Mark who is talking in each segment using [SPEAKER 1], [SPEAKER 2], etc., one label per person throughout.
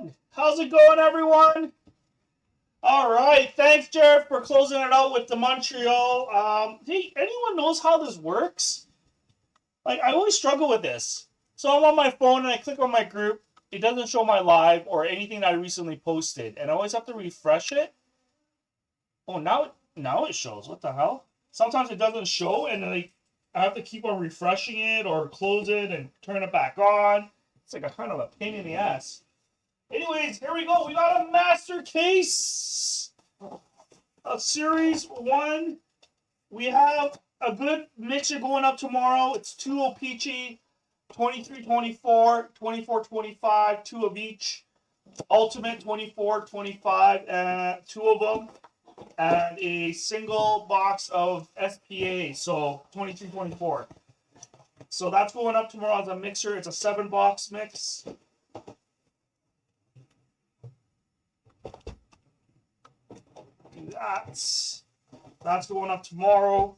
[SPEAKER 1] good. How's it going, everyone? All right. Thanks, Jared, for closing it out with the Montreal. Hey, anyone knows how this works? Like, I always struggle with this. So I'm on my phone and I click on my group. It doesn't show my live or anything that I recently posted. And I always have to refresh it. Oh, now it shows. What the hell? Sometimes it doesn't show and then I have to keep on refreshing it or close it and turn it back on. It's like a kind of a pain in the ass. Anyways, here we go. We got a master case. A Series 1. We have a good mixture going up tomorrow. It's 2 O-Pee-Chee, 23-24, 24-25, 2 of each. Ultimate 24-25, and 2 of them. And a single box of SPA, so 23-24. So that's going up tomorrow as a mixer. It's a 7-box mix. That's going up tomorrow.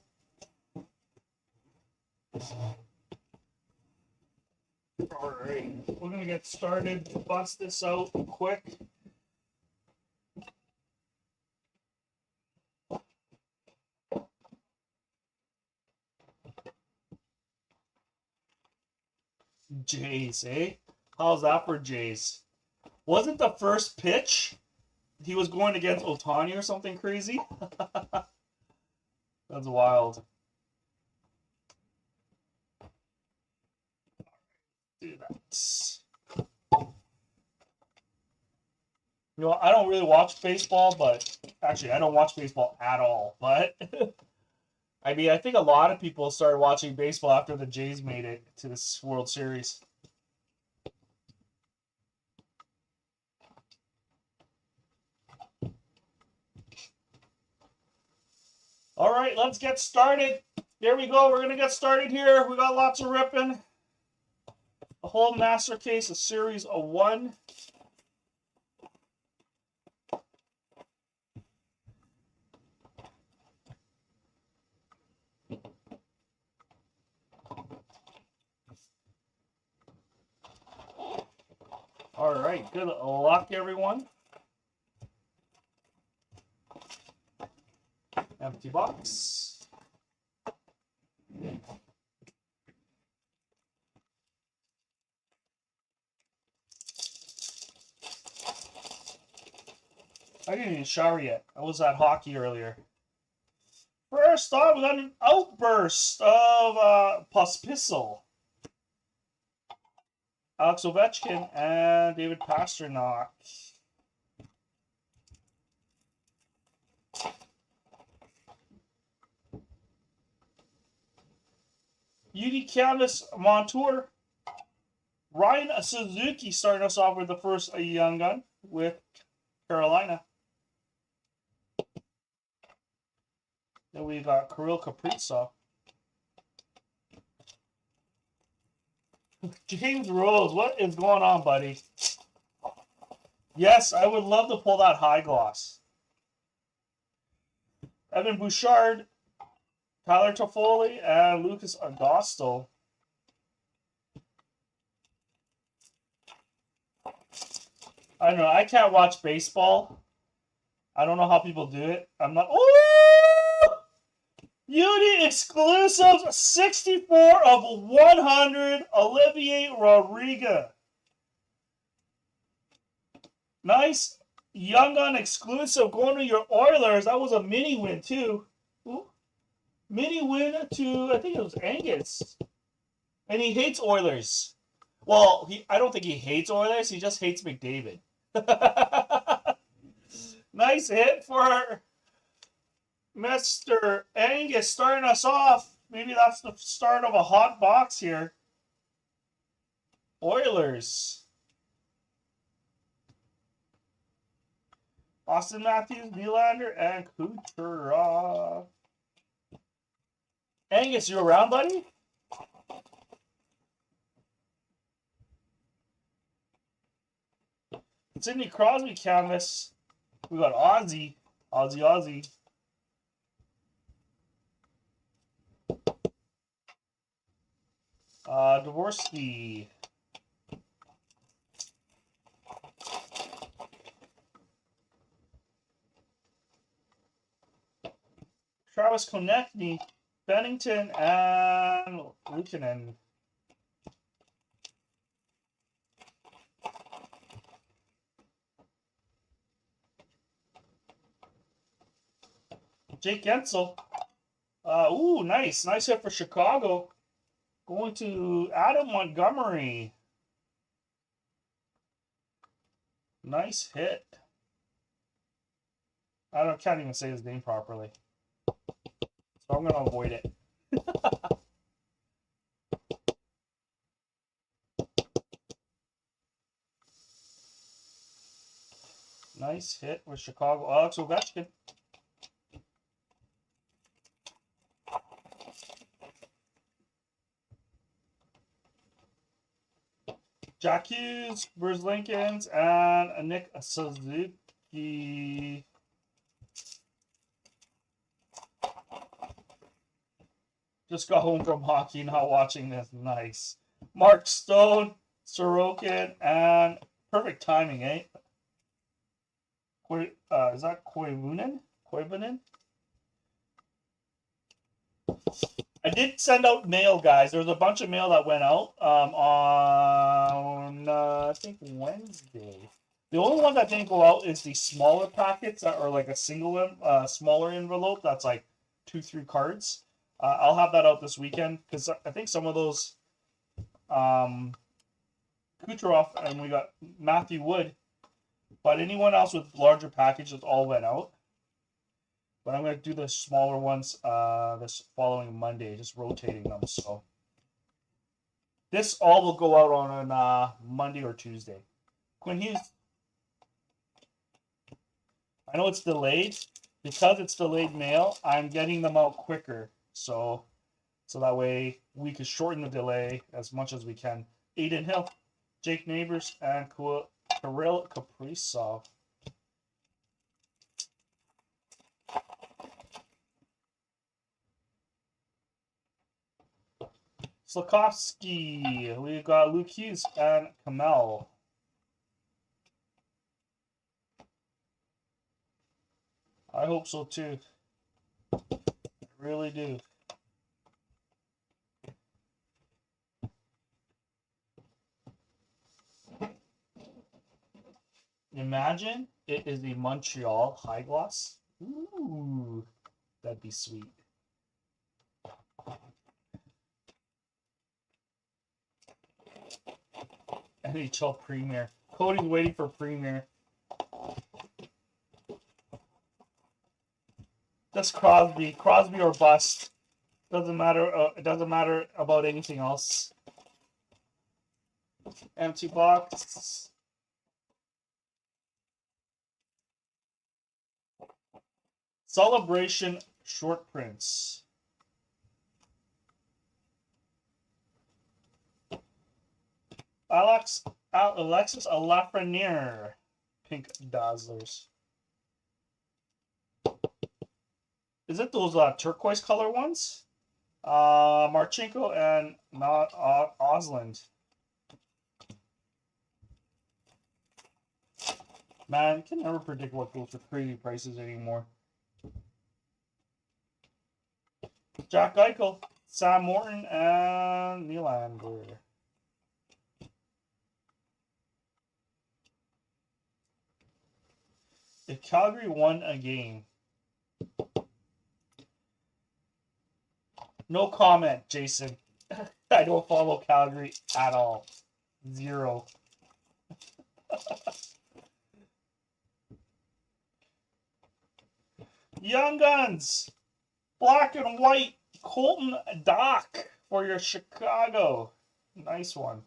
[SPEAKER 1] Alright, we're gonna get started. Bust this out quick. Jays, eh? How's that for Jays? Wasn't the first pitch he was going against Ohtani or something crazy? That's wild. Do that. You know, I don't really watch baseball, but actually, I don't watch baseball at all. But I mean, I think a lot of people started watching baseball after the Jays made it to this World Series. All right, let's get started. There we go. We're going to get started here. We got lots of ripping. A whole master case, a Series 1. All right, good luck, everyone. Empty box. I didn't even shower yet. I was at hockey earlier. First off, we got an outburst of Pospisil, Alex Ovechkin, and David Pastrnak. UD Canvas Montour. Ryan Suzuki starting us off with the first Young Gun with Carolina. Then we got Kirill Kaprizov. James Rose, what is going on, buddy? Yes, I would love to pull that high gloss. Evan Bouchard, Tyler Toffoli, and Lucas Agosto. I don't know. I can't watch baseball. I don't know how people do it. I'm not. Oh! UD exclusive 64 of 100, Olivier Rodriguez. Nice Young Gun exclusive going to your Oilers. That was a mini win, too. Ooh. Mini win to, I think it was Angus. And he hates Oilers. Well, I don't think he hates Oilers. He just hates McDavid. Nice hit for Mr. Angus starting us off. Maybe that's the start of a hot box here. Oilers. Austin Matthews, Nylander, and Kucherov. Angus, you around, buddy? Sidney Crosby canvas. We got Ozzy. Ozzy. Dvorsky. Travis Konechny, Bennington, and Luukkonen. Jake Gensel. Ooh, nice. Nice hit for Chicago. Going to Adam Montgomery. Nice hit. Can't even say his name properly. So I'm going to avoid it. Nice hit with Chicago. Alex Ovechkin. Jack Hughes, Bruce Lincolns, and Nick Suzuki. Just got home from hockey, not watching this. Nice. Mark Stone, Sorokin, and perfect timing, eh? Is that Koivunen? I did send out mail, guys. There was a bunch of mail that went out on, I think, Wednesday. The only one that didn't go out is the smaller packets that are like a single, smaller envelope. That's like 2-3 cards. I'll have that out this weekend because I think some of those Kucherov, and we got Matthew Wood. But anyone else with larger packages all went out. But I'm going to do the smaller ones this following Monday, just rotating them. So this all will go out on Monday or Tuesday. Quinn Hughes. I know it's delayed. Because it's delayed mail, I'm getting them out quicker. So that way we can shorten the delay as much as we can. Aiden Hill, Jake Neighbors, and Kirill Kaprizov. Slafkovsky. We got Luke Hughes and Kamel. I hope so too. I really do. Imagine it is the Montreal high gloss. Ooh, that'd be sweet. NHL Premier. Cody's waiting for Premier. That's Crosby. Crosby or bust. Doesn't matter. It doesn't matter about anything else. Empty box. Celebration short prints. Alexis Lafreniere. Pink Dazzlers. Is it those turquoise color ones? Marchenko and not Osland. Man, you can never predict what goes for crazy prices anymore. Jack Eichel, Sam Morton, and Nylander. If Calgary won a game. No comment, Jason. I don't follow Calgary at all. 0. Young Guns. Black and white. Colton Dock for your Chicago. Nice one.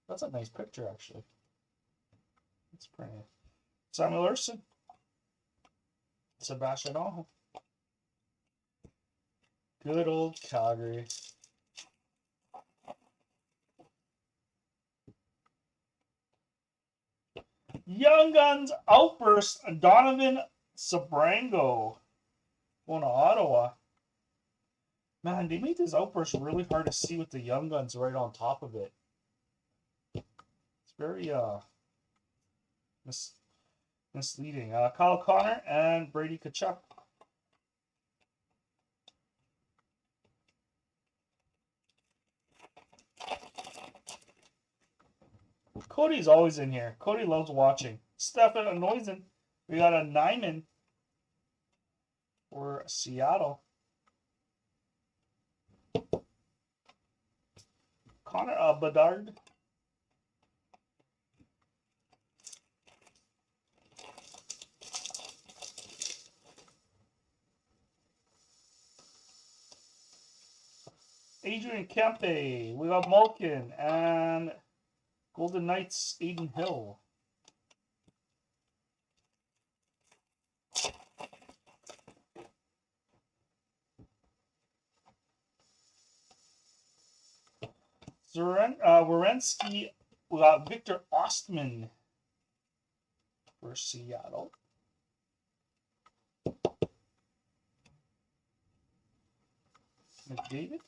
[SPEAKER 1] That's a nice picture, actually. It's pretty. Samuel Ersson. Sebastian Aho. Good old Calgary. Young Guns Outburst. Donovan Sabrango. Going to Ottawa. Man, they made this outburst really hard to see with the Young Guns right on top of it. It's very misleading. Kyle Connor and Brady Tkachuk. Cody's always in here. Cody loves watching. Stefan Anoisen. We got a Nyman for Seattle. Connor Bedard. Adrian Kempe. We got Malkin and Golden Knights Aiden Hill. Werenski, we got Victor Ostman for Seattle. McDavid.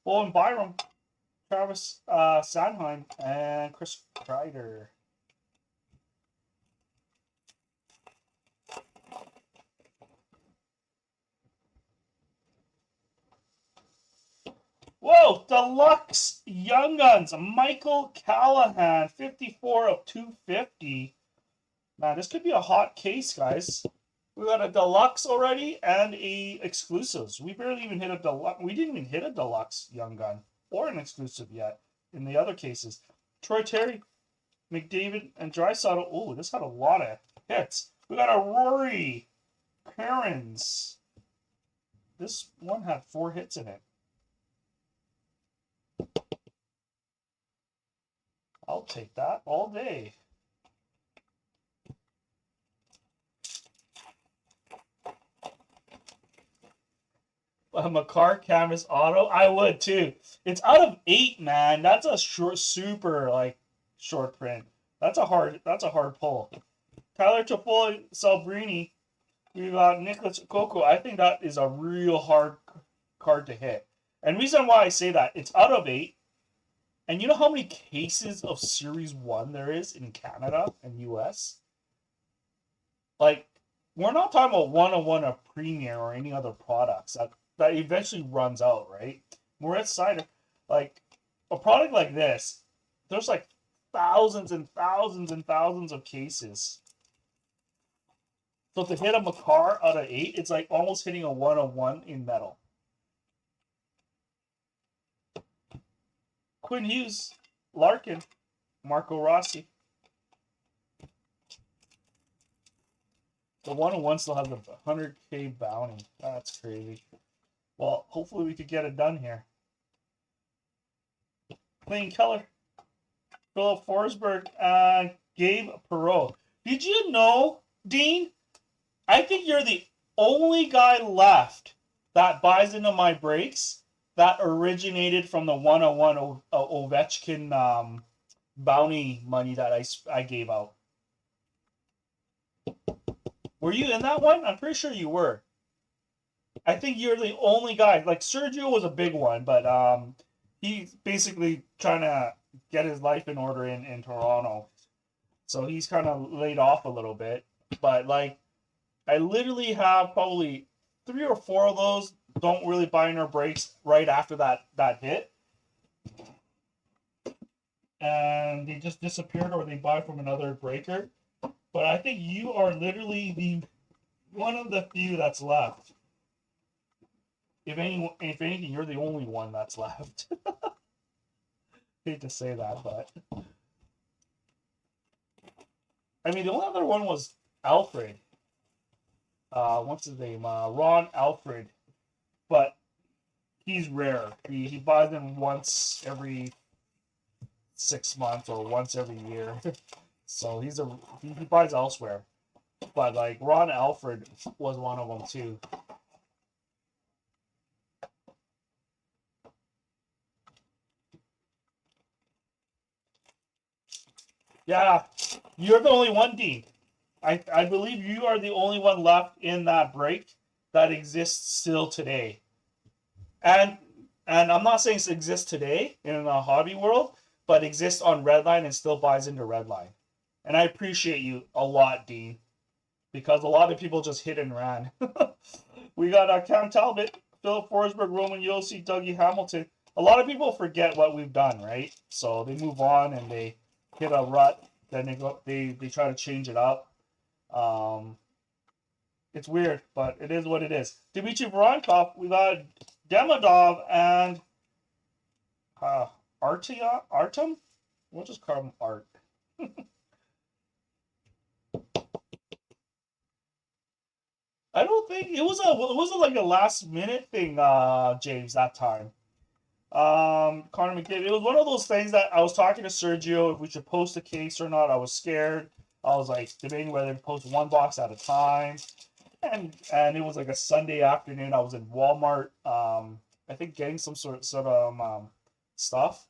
[SPEAKER 1] Bowen Byram, Travis Sanheim, and Chris Kreider. Whoa, Deluxe Young Guns, Michael Callahan, 54 of 250. Man, this could be a hot case, guys. We got a Deluxe already and a Exclusives. We barely even hit a Deluxe. We didn't even hit a Deluxe Young Gun or an Exclusive yet in the other cases. Troy Terry, McDavid, and Draisaitl. Oh, this had a lot of hits. We got a Rory Cairns. This one had 4 hits in it. I'll take that all day. A Makar Canvas Auto? I would too. It's out of 8, man. That's a short, super like short print. That's a hard pull. Tyler Toffoli, Salbrini. We got Nicholas Coco. I think that is a real hard card to hit. And reason why I say that, it's out of 8. And you know how many cases of Series 1 there is in Canada and US? Like, we're not talking about 101 of Premier or any other products that eventually runs out, right? Moritz Cider, like, a product like this, there's like thousands and thousands and thousands of cases. So to hit a Makar out of 8, it's like almost hitting a 101 in metal. Quinn Hughes, Larkin, Marco Rossi. The 101 still has a 100K bounty. That's crazy. Well, hopefully we could get it done here. Clayton Keller, Philip Forsberg, and Gabe Perreault. Did you know, Dean? I think you're the only guy left that buys into my breaks that originated from the 101 Ovechkin bounty money that I gave out. Were you in that one? I'm pretty sure you were. I think you're the only guy. Like, Sergio was a big one, but he's basically trying to get his life in order in Toronto. So he's kind of laid off a little bit. But, like, I literally have probably 3 or 4 of those don't really buy in our breaks right after that hit. And they just disappeared or they buy from another breaker. But I think you are literally the one of the few that's left. If anything, you're the only one that's left. Hate to say that, but I mean, the only other one was Alfred. What's his name? Ron Alfred. But he's rare. He buys them once every 6 months or once every year. So he buys elsewhere. But like Ron Alfred was one of them too. Yeah, you're the only one, Dean. I believe you are the only one left in that break that exists still today. And I'm not saying it exists today in the hobby world, but exists on Redline and still buys into Redline. And I appreciate you a lot, Dean. because a lot of people just hit and ran. We got Cam Talbot, Philip Forsberg, Roman Josi, Dougie Hamilton. A lot of people forget what we've done, right? So they move on and they hit a rut. Then they try to change it up. It's weird, but it is what it is. Dmitry Voronkov, we got Demidov and Artem? We'll just call him Art. I don't think it wasn't like a last minute thing, James, that time. Connor McDavid. It was one of those things that I was talking to Sergio if we should post a case or not. I was scared. I was like debating whether to post one box at a time. And it was like a Sunday afternoon. I was in Walmart, I think getting some sort of stuff.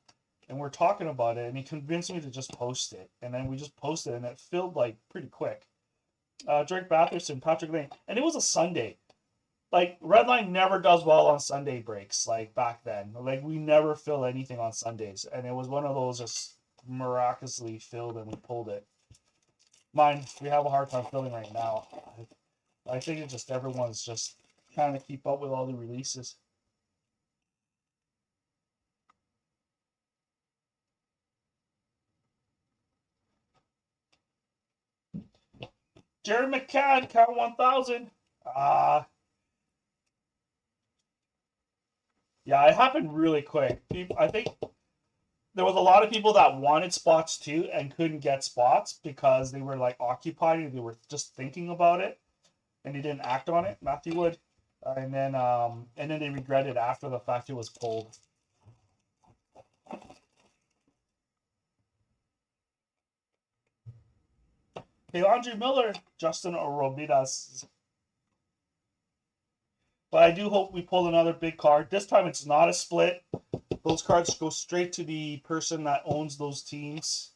[SPEAKER 1] And we're talking about it, and he convinced me to just post it. And then we just posted it, and it filled like pretty quick. Drake Batherson, Patrick Lane. And it was a Sunday. Like, Redline never does well on Sunday breaks, like, back then. Like, we never fill anything on Sundays. And it was one of those just miraculously filled, and we pulled it. Mine, we have a hard time filling right now. I think it's just everyone's just trying to keep up with all the releases. Jared McCann, count 1,000. Yeah, it happened really quick. I think there was a lot of people that wanted spots too and couldn't get spots because they were like occupied and they were just thinking about it and they didn't act on it. Matthew Wood, and then they regretted after the fact it was pulled. Hey, Andre Miller, Justin Orobidas. But I do hope we pull another big card. This time it's not a split. Those cards go straight to the person that owns those teams.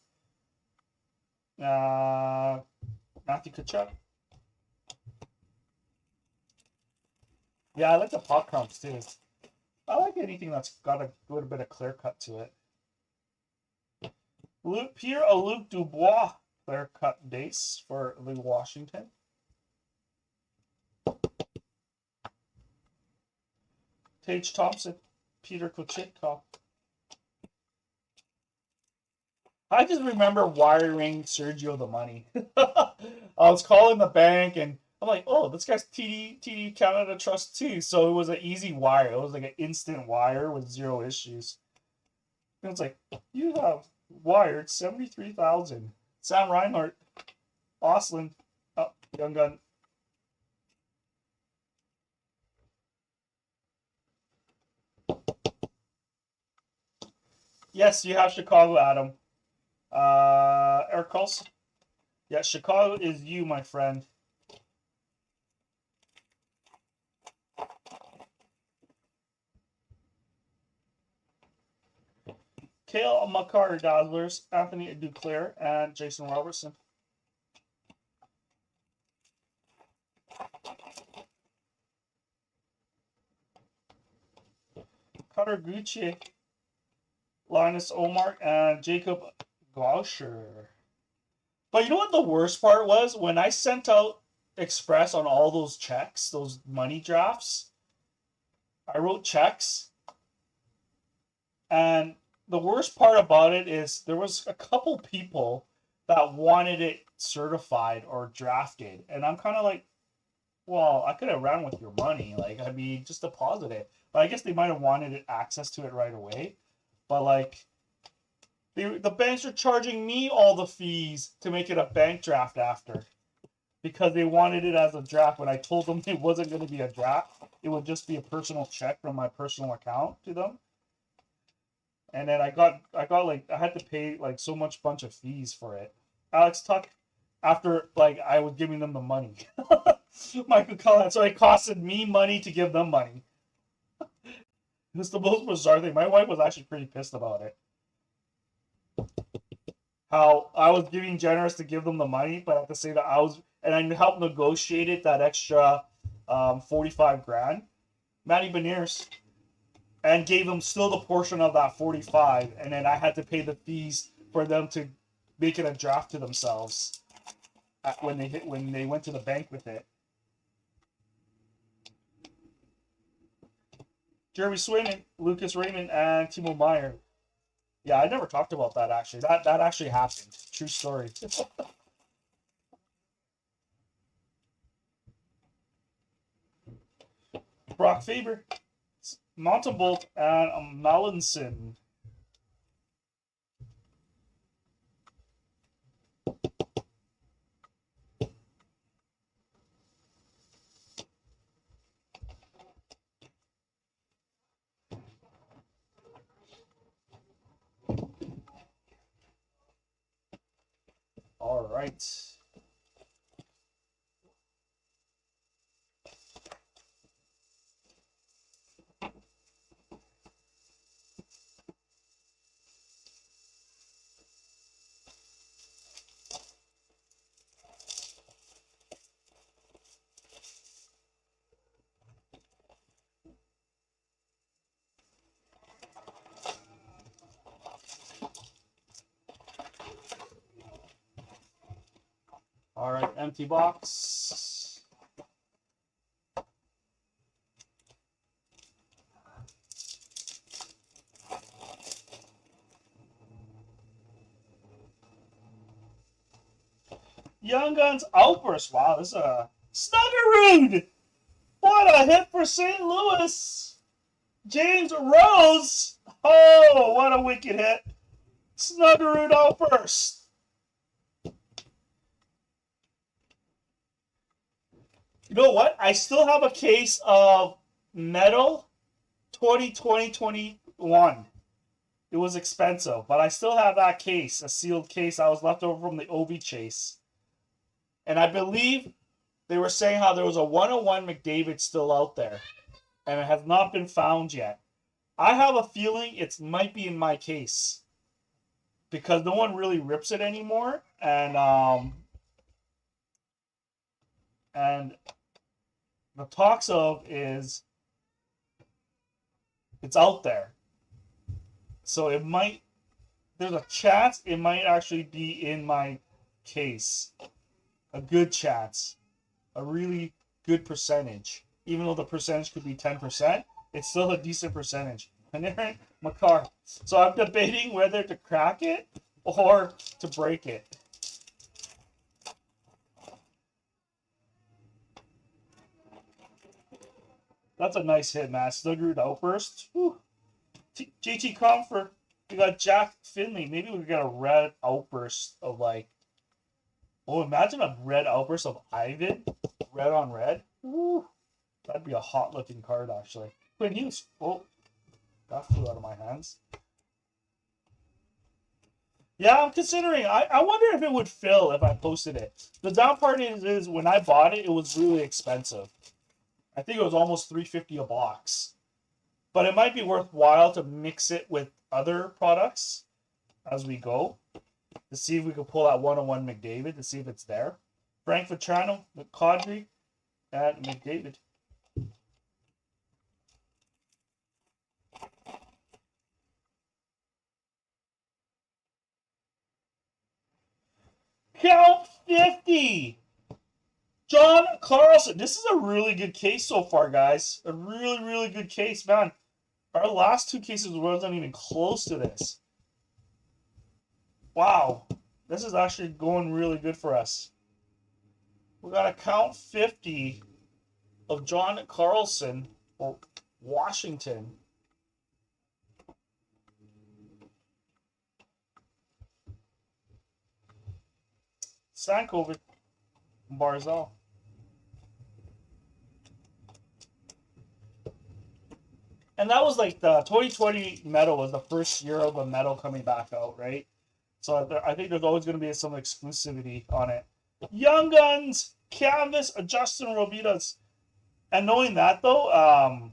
[SPEAKER 1] Matthew Tkachuk. Yeah, I like the pop crumps too. I like anything that's got a little bit of clear cut to it. Pierre-Luc Dubois, clear cut base for the Washington. Tage Thompson, Peter Kochetkov. I just remember wiring Sergio the money. I was calling the bank and I'm like, oh, this guy's TD Canada Trust too. So it was an easy wire. It was like an instant wire with zero issues. And it's like, you have wired 73,000. Sam Reinhart, Oslin, oh, Young Gun. Yes, you have Chicago, Adam. Eric Carlson. Yeah, Chicago is you, my friend. Kale McCarter Dazzlers, Anthony Duclair, and Jason Robertson. Cutter Gucci, Linus Omar, and Jacob Gauscher. But you know what the worst part was? When I sent out Express on all those checks, those money drafts, I wrote checks. And the worst part about it is there was a couple people that wanted it certified or drafted. And I'm kind of like, well, I could have ran with your money. Like, I mean, just deposit it. But I guess they might have wanted access to it right away. But, like, the banks are charging me all the fees to make it a bank draft after. Because they wanted it as a draft. When I told them it wasn't going to be a draft, it would just be a personal check from my personal account to them. And then I got like, I had to pay like so much bunch of fees for it. Alex Tuck, after like I was giving them the money. Michael Cullen, so it costed me money to give them money. It's the most bizarre thing. My wife was actually pretty pissed about it. How I was giving generous to give them the money, but at the same time I helped negotiate it, that extra 45 grand. Matty Beniers. And gave them still the portion of that 45, and then I had to pay the fees for them to make it a draft to themselves. when they went to the bank with it. Jeremy Swayman, Lucas Raymond, and Timo Meyer. Yeah, I never talked about that actually. That actually happened. True story. Brock Faber, Montembolt, and Mallinson. All right. All right, empty box. Young Guns Outburst. Wow, this is a Snuggerud. What a hit for St. Louis. James Rose. Oh, what a wicked hit. Snuggerud Outburst. You know what? I still have a case of Metal 2020-21. It was expensive, but I still have that case, a sealed case I was left over from the OV chase. And I believe they were saying how there was a 101 McDavid still out there, and it has not been found yet. I have a feeling it might be in my case because no one really rips it anymore, and the talks of is it's out there. So it might, there's a chance it might actually be in my case. A good chance. A really good percentage. Even though the percentage could be 10%, it's still a decent percentage. Panarin, Makar. So I'm debating whether to crack it or to break it. That's a nice hit, man. Snuggerud Outburst. Whew. JT Comfort. We got Jack Finley. Maybe we got a red outburst of like. Oh, imagine a red outburst of Ivan. Red on red. Woo. That'd be a hot looking card, actually. Quinn Hughes. Oh, that flew out of my hands. Yeah, I'm considering. I wonder if it would fill if I posted it. The down part is when I bought it, it was really expensive. I think it was almost $3.50 a box. But it might be worthwhile to mix it with other products as we go to see if we can pull that 101 McDavid to see if it's there. Frank Vatrano, McCaudry, and McDavid. Count 50. John Carlson. This is a really good case so far, guys. A really, really good case, man. Our last two cases wasn't even close to this. Wow. This is actually going really good for us. We got a count 50 of John Carlson for Washington. Sankovic, Barzal. And that was like the 2020 Metal was the first year of the Metal coming back out, right? So I think there's always going to be some exclusivity on it. Young Guns, Canvas, Justin Robidas. And knowing that, though,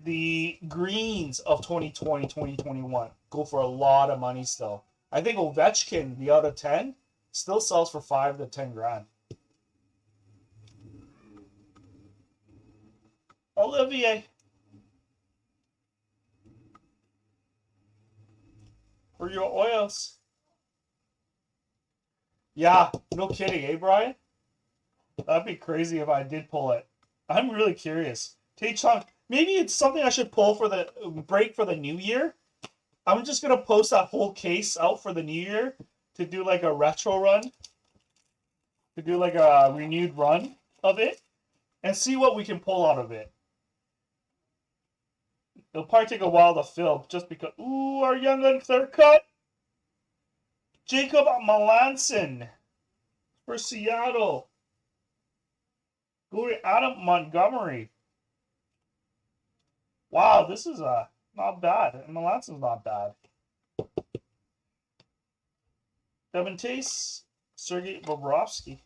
[SPEAKER 1] the greens of 2020, 2021 go for a lot of money still. I think Ovechkin, the out of 10, still sells for 5 to 10 grand. Olivier. For your Oils. Yeah, no kidding, eh, Brian? That'd be crazy if I did pull it. I'm really curious. Tae-Chung, maybe it's something I should pull for the break for the new year. I'm just gonna post that whole case out for the new year to do like a retro run, to do like a renewed run of it, and see what we can pull out of it. It'll probably take a while to fill, just because. Ooh, our young gun clear cut. Jacob Melanson for Seattle. Go to Adam Montgomery. Wow, this is not bad. Melanson's not bad. Devin Tace, Sergei Bobrovsky.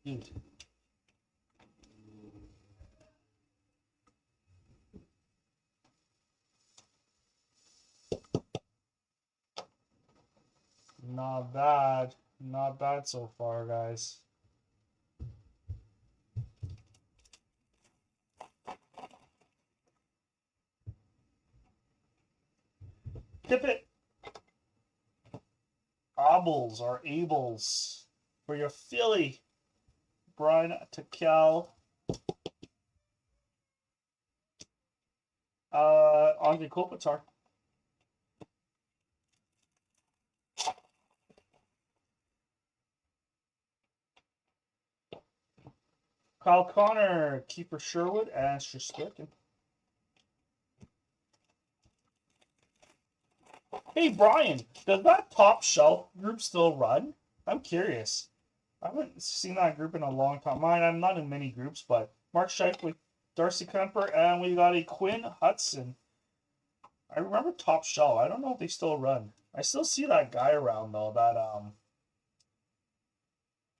[SPEAKER 1] Dude. Not bad. Not bad so far, guys. Tip it. Obbles or Ables for your Philly. Brian Tekel. Andre Kopitar. Kyle Connor, Kiefer Sherwood, and Shesterkin. Hey, Brian, does that top shelf group still run? I'm curious. I haven't seen that group in a long time. I'm not in many groups, but Mark Scheifele, Darcy Kemper, and we got a Quinn Hudson. I remember Top Shelf. I don't know if they still run. I still see that guy around though. That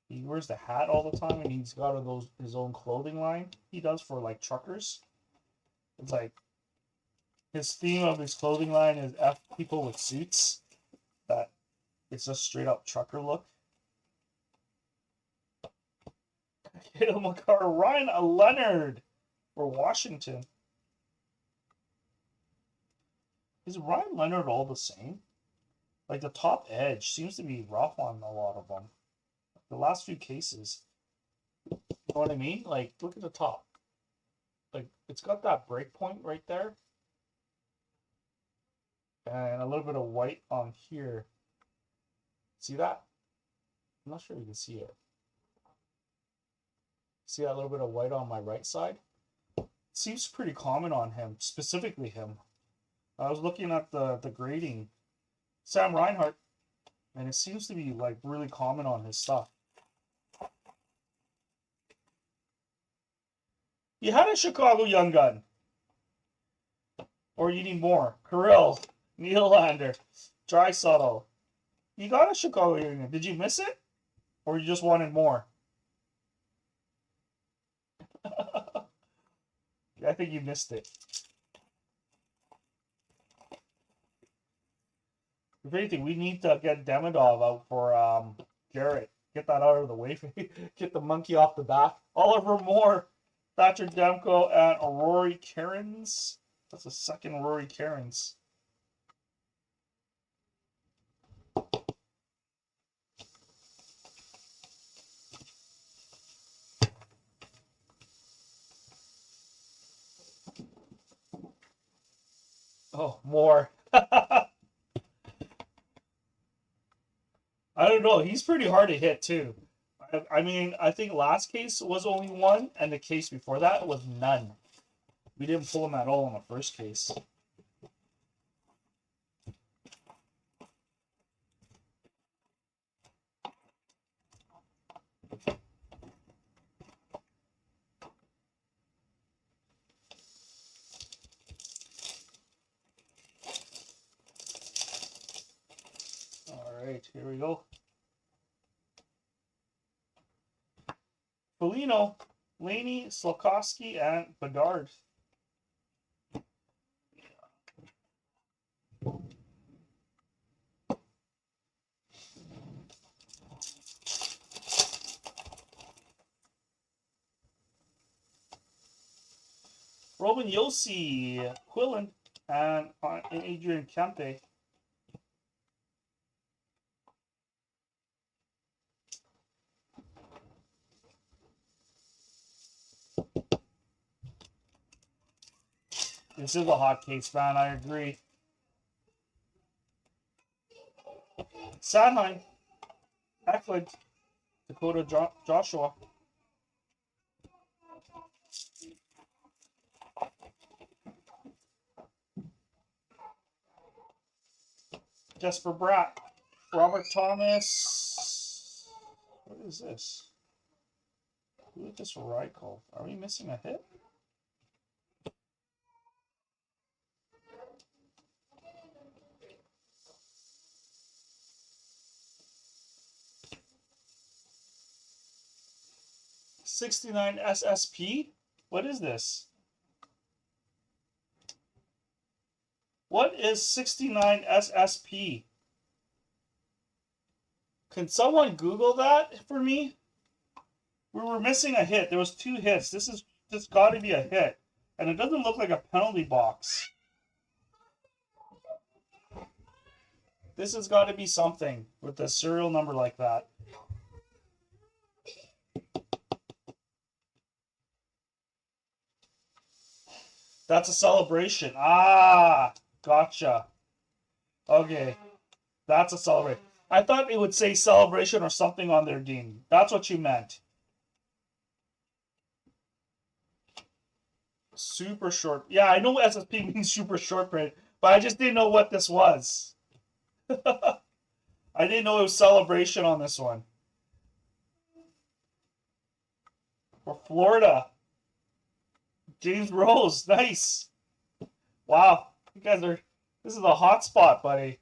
[SPEAKER 1] he wears the hat all the time, and he's got his own clothing line. He does for like truckers. It's like his theme of his clothing line is F people with suits. That it's just straight up trucker look. Ryan Leonard for Washington. Is Ryan Leonard all the same? Like the top edge seems to be rough on a lot of them. The last few cases. You know what I mean? Like, look at the top. Like, it's got that break point right there. And a little bit of white on here. See that? I'm not sure you can see it. See that little bit of white on my right side? It seems pretty common on him, specifically him. I was looking at the grading. Sam Reinhart, and it seems to be like really common on his stuff. You had a Chicago Young Gun. Or you need more. Kirill, Nylander, Draisaitl. You got a Chicago Young Gun. Did you miss it? Or you just wanted more? I think you missed it. If anything, we need to get Demidov out for Garrett. Get that out of the way. Get the monkey off the back. Oliver Moore, Thatcher Demko, and Rory Cairns. That's the second Rory Cairns. Oh, more. I don't know. He's pretty hard to hit, too. I mean, I think last case was only one, and the case before that was none. We didn't pull him at all in the first case. All right, here we go. Foligno, Laney, Slokowski, and Bedard. Roman Yossi, Quillen, and Adrian Kempe. This is a hot case, man. I agree. Sanheim. Eckwood. Dakota Joshua. Jesper Bratt. Robert Thomas. What is this? Who is this ride called? Are we missing a hit? '69 SSP? What is this? What is 69 SSP? Can someone Google that for me? We were missing a hit. There was 2 hits. This got to be a hit. And it doesn't look like a penalty box. This has got to be something with a serial number like that. That's a celebration. Ah, gotcha. Okay, that's a celebration. I thought it would say celebration or something on their Dean. That's what you meant. Super short. Yeah, I know SSP means super short print, but I just didn't know what this was. I didn't know it was celebration on this one. For Florida. James Rose, nice. Wow, you guys are, this is a hot spot, buddy.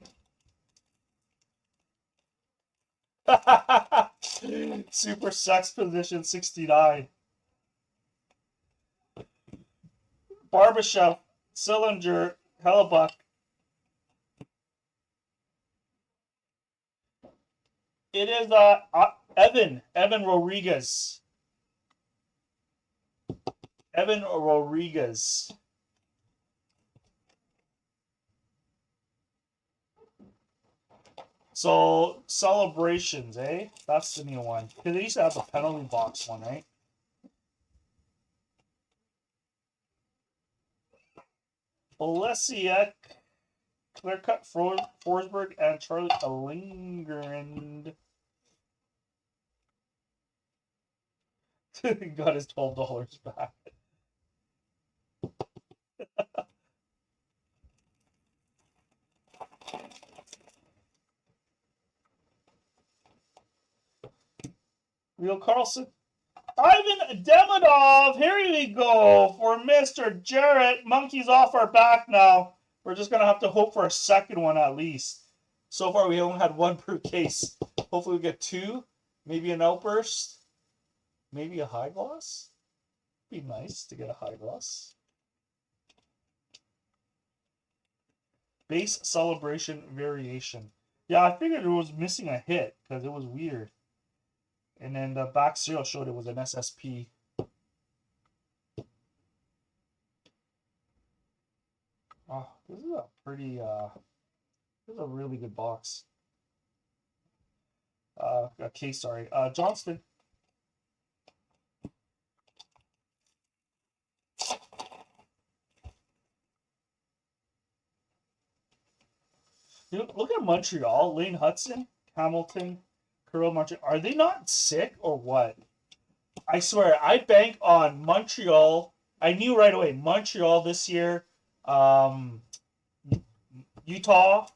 [SPEAKER 1] Super sex position 69. Barbashev, Sillinger, Hellebuck. It is Evan Rodriguez. Evan Rodriguez. So, celebrations, eh? That's the new one. Because they used to have the penalty box one, right? Olesiak, Clearcut, Forsberg, and Charlie Lindgren. Got his $12 back. Real Carlson. Ivan Demidov. Here we go for Mr. Jarrett. Monkey's off our back now. We're just going to have to hope for a second one at least. So far, we only had 1 per case. Hopefully, we get 2. Maybe an outburst. Maybe a high gloss. Be nice to get a high gloss. Base celebration variation. Yeah, I figured it was missing a hit because it was weird. And then the back serial showed it was an SSP. Oh, this is a pretty, this is a really good box. Case, sorry. Johnston. You know, look at Montreal. Lane Hudson, Hamilton, Kirill Montreal. Are they not sick or what? I swear, I bank on Montreal. I knew right away. Montreal this year, Utah,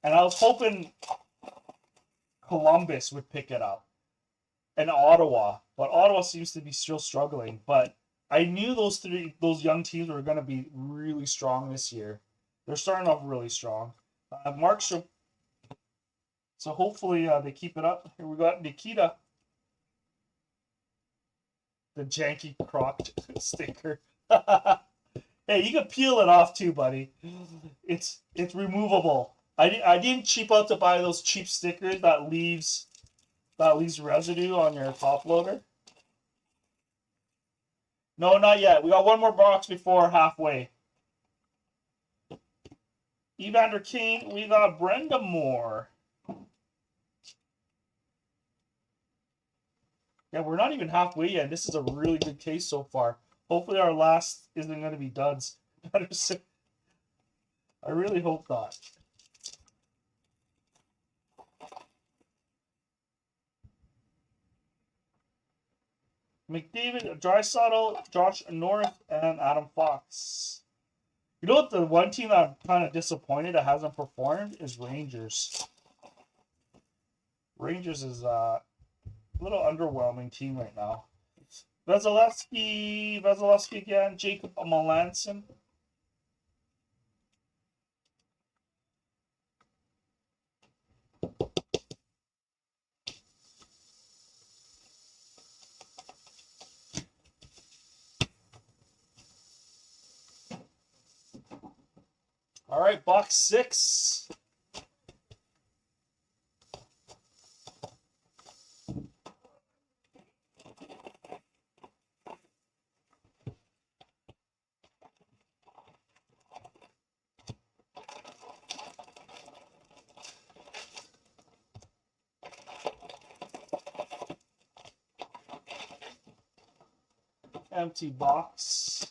[SPEAKER 1] and I was hoping Columbus would pick it up, and Ottawa. But Ottawa seems to be still struggling. But I knew those young teams were going to be really strong this year. They're starting off really strong. Markstrom. So hopefully they keep it up. Here we got Nikita. The janky cropped sticker. Hey, you can peel it off too, buddy. It's removable. I didn't cheap out to buy those cheap stickers that leaves residue on your top loader. No, not yet. We got 1 more box before halfway. Evander Kane, we got Brenda Moore. Yeah, we're not even halfway yet. This is a really good case so far. Hopefully our last isn't going to be duds. I really hope not. McDavid, Draisaitl, Josh North, and Adam Fox. You know what? The one team that I'm kind of disappointed that hasn't performed is Rangers. Rangers is a little underwhelming team right now. Vasilevsky again, Jacob Melanson. All right, box 6. Empty box.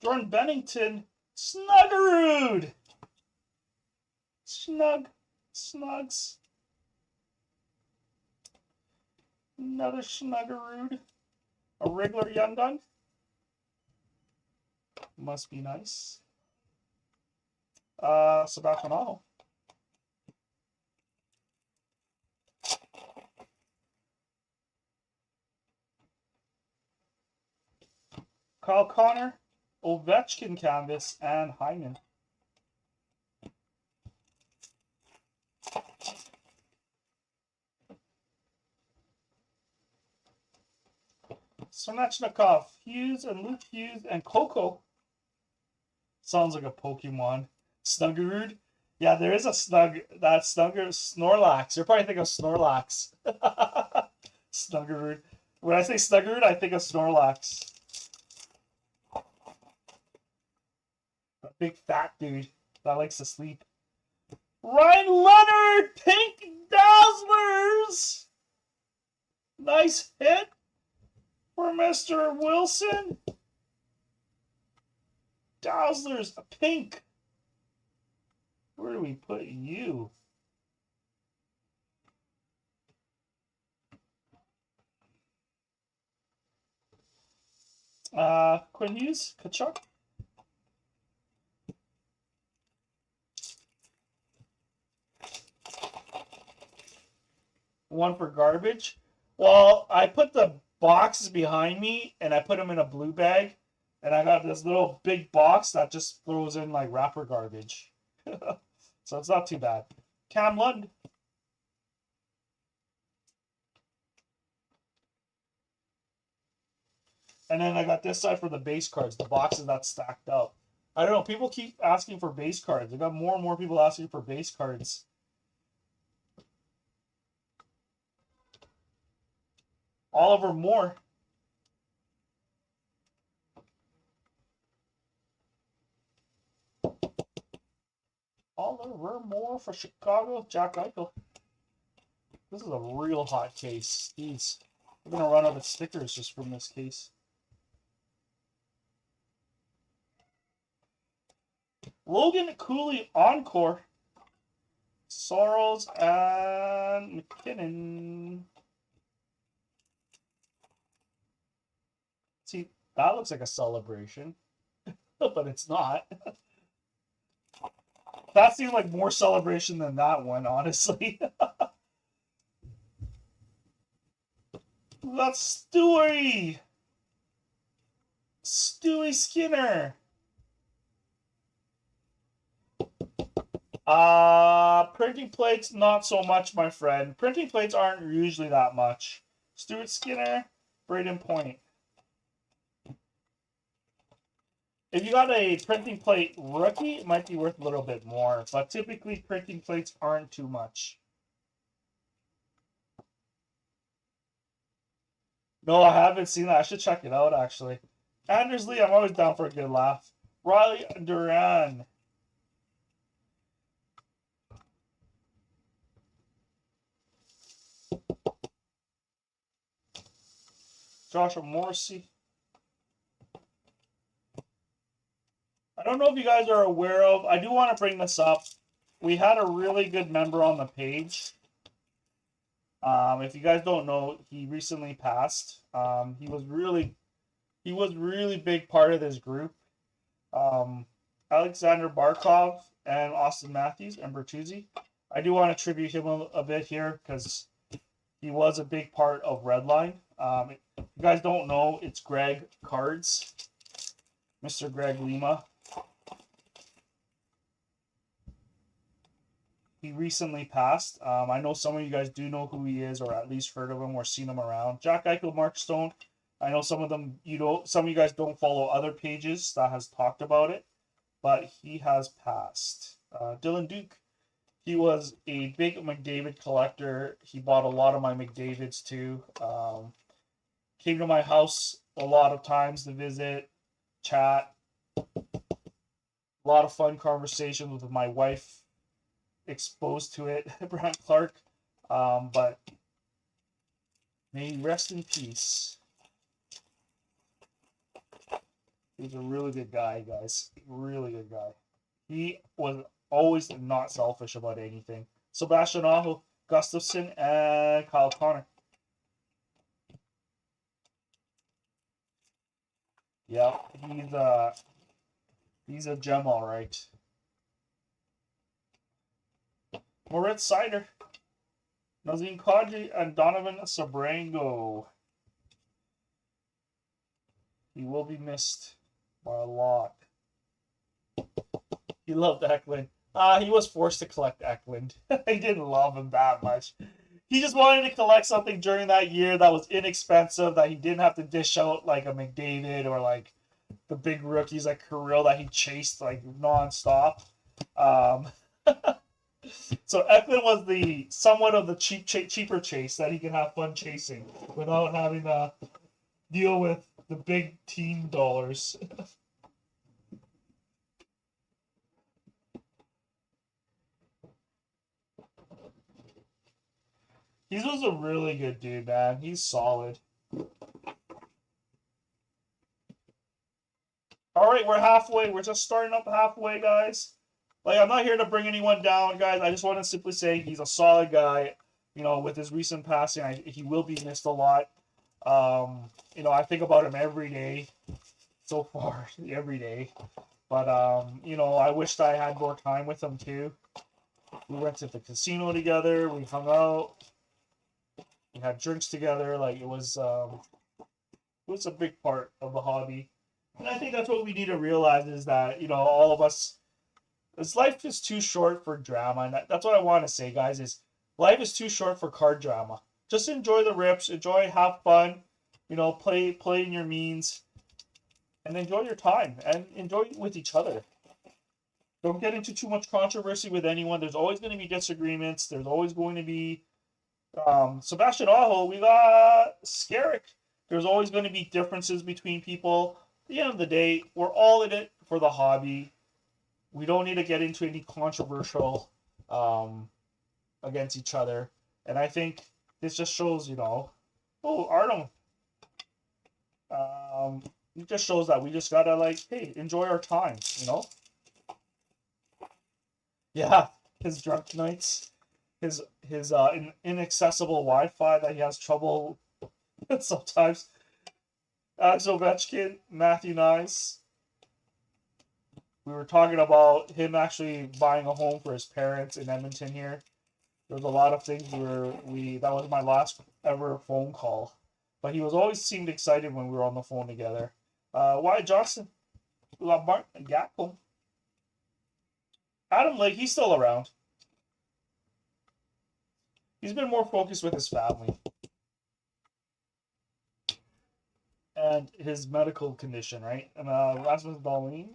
[SPEAKER 1] Jordan Bennington, Snuggerud. Snugs. Another Snuggerud. A regular Young Gun. Must be nice. Sebastian Aho. Kyle Connor, Ovechkin canvas, and Hyman. Sonechnikov, Hughes, and Luke Hughes, and Coco. Sounds like a Pokemon. Snuggerud. Yeah, there is a Snorlax. You're probably thinking of Snorlax. Snuggerud. When I say Snuggerud, I think of Snorlax. A big fat dude that likes to sleep. Ryan Leonard, Pink Dazzlers. Nice hit for Mr. Wilson. Dazzlers, a pink. Where do we put you? Quinn Hughes, Kachuk. One for garbage. Well, I put the boxes behind me and I put them in a blue bag. And I got this little big box that just throws in like wrapper garbage. So it's not too bad. Cam Lund. And then I got this side for the base cards, the boxes that's stacked up. I don't know, people keep asking for base cards. I got more and more people asking for base cards. Oliver Moore. Oliver Moore for Chicago. Jack Eichel. This is a real hot case. Jeez. We're going to run out of stickers just from this case. Logan Cooley Encore. Sorrels and McKinnon. See, that looks like a celebration. But it's not. That seemed like more celebration than that one, honestly. That's Stewie. Stewie Skinner. Printing plates, not so much, my friend. Printing plates aren't usually that much. Stuart Skinner, Braden Point. If you got a printing plate rookie, it might be worth a little bit more. But typically, printing plates aren't too much. No, I haven't seen that. I should check it out, actually. Anders Lee, I'm always down for a good laugh. Riley Duran. Joshua Morrissey. I don't know if you guys are aware of, I do want to bring this up. We had a really good member on the page. If you guys don't know, he recently passed. He was really big part of this group. Alexander Barkov and Austin Matthews and Bertuzzi. I do want to tribute him a bit here because he was a big part of Redline. If you guys don't know, it's Greg Cards, Mr. Greg Lima. He recently passed. I know some of you guys do know who he is, or at least heard of him or seen him around. Jack Eichel, Mark Stone. I know some of them, some of you guys don't follow other pages that has talked about it, but he has passed. Dylan Duke. He was a big McDavid collector. He bought a lot of my McDavids too. Came to my house a lot of times to visit, chat. A lot of fun conversations with my wife. Exposed to it, Brant Clark, but may he rest in peace. He's a really good guy, guys. Really good guy. He was always not selfish about anything. Sebastian Aho, Gustafson, and Kyle Connor. Yeah, he's a gem, all right. Moritz Sider, Nazim Kadri, and Donovan Sabrango. He will be missed by a lot. He loved Eklund. He was forced to collect Eklund. He didn't love him that much. He just wanted to collect something during that year that was inexpensive, that he didn't have to dish out like a McDavid or like the big rookies like Kirill that he chased like nonstop. So Eklund was the somewhat of the cheaper chase that he could have fun chasing without having to deal with the big team dollars. He was a really good dude, man. He's solid. All right, we're halfway. We're just starting up halfway, guys. Like, I'm not here to bring anyone down, guys. I just want to simply say he's a solid guy. You know, with his recent passing, he will be missed a lot. You know, I think about him every day so far, every day. But, you know, I wished I had more time with him, too. We went to the casino together. We hung out. We had drinks together. Like, it was a big part of the hobby. And I think that's what we need to realize is that, you know, all of us, this life is too short for drama. And that's what I want to say, guys, is life is too short for card drama. Just enjoy the rips, have fun, you know, play in your means, and enjoy your time, and enjoy it with each other. Don't get into too much controversy with anyone. There's always going to be disagreements. There's always going to be Sebastian Aho. We got Skerrick. There's always going to be differences between people. At the end of the day, we're all in it for the hobby. We don't need to get into any controversial against each other. And I think this just shows, you know, Artem. It just shows that we just gotta, like, hey, enjoy our time, you know? Yeah, his drunk nights, his inaccessible Wi-Fi that he has trouble sometimes. Alex Ovechkin, Matthew Nice. We were talking about him actually buying a home for his parents in Edmonton here. There's a lot of things that was my last ever phone call. But he was always seemed excited when we were on the phone together. Wyatt Johnson, Lamart Gackel. Adam Lake, he's still around. He's been more focused with his family. And his medical condition, right? And Rasmus Dahlin,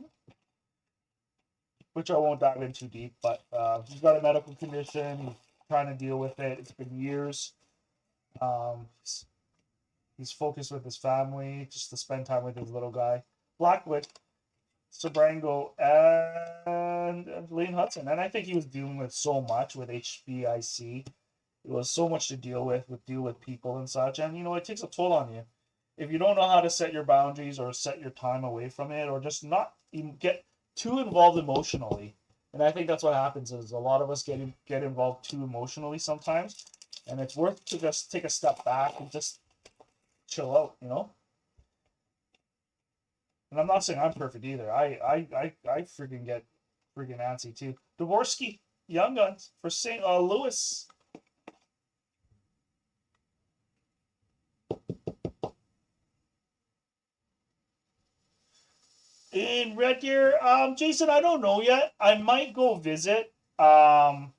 [SPEAKER 1] which I won't dive into deep, but he's got a medical condition. He's trying to deal with it. It's been years. He's focused with his family, just to spend time with his little guy. Blackwood, Sabrango, and Lane Hudson. And I think he was dealing with so much with HBIC. It was so much to deal with people and such. And, you know, it takes a toll on you. if you don't know how to set your boundaries or set your time away from it, or just not even get too involved emotionally. And I think that's what happens is a lot of us get involved too emotionally sometimes, and it's worth to just take a step back and just chill out, you know. And I'm not saying I'm perfect either. I freaking get freaking antsy too. Dvorsky, Young Guns for St. Louis. In Red Deer, Jason, I don't know yet. I might go visit Jacob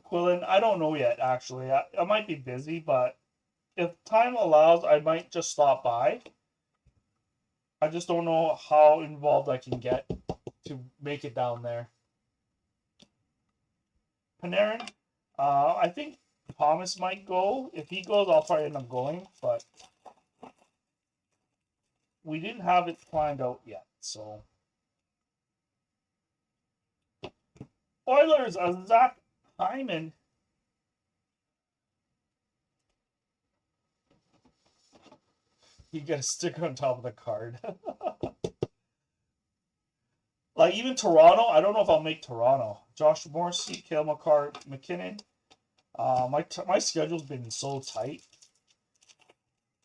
[SPEAKER 1] Quillen. I don't know yet, actually. I might be busy, but if time allows, I might just stop by. I just don't know how involved I can get to make it down there. Panarin, I think Thomas might go. If he goes, I'll probably end up going, but we didn't have it planned out yet, so. Oilers, Zach Hyman. You get a sticker on top of the card. Like, even Toronto, I don't know if I'll make Toronto. Josh Morrissey, Cale McKinnon. My schedule's been so tight.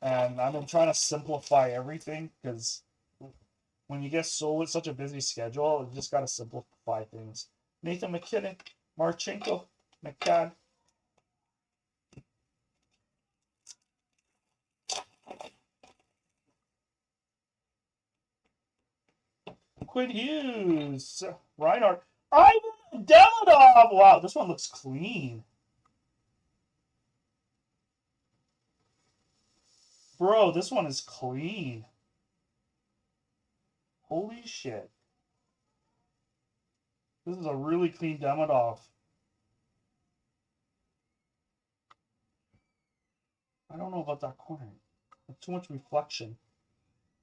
[SPEAKER 1] And I've been trying to simplify everything, because when you get with such a busy schedule, you just got to simplify things. Nathan McKinnon, Marchenko, McCann. Quinn Hughes, Reinhardt, Ivan Demidov. Wow, this one looks clean. Bro, this one is clean. Holy shit. This is a really clean Demidov. I don't know about that corner. There's too much reflection.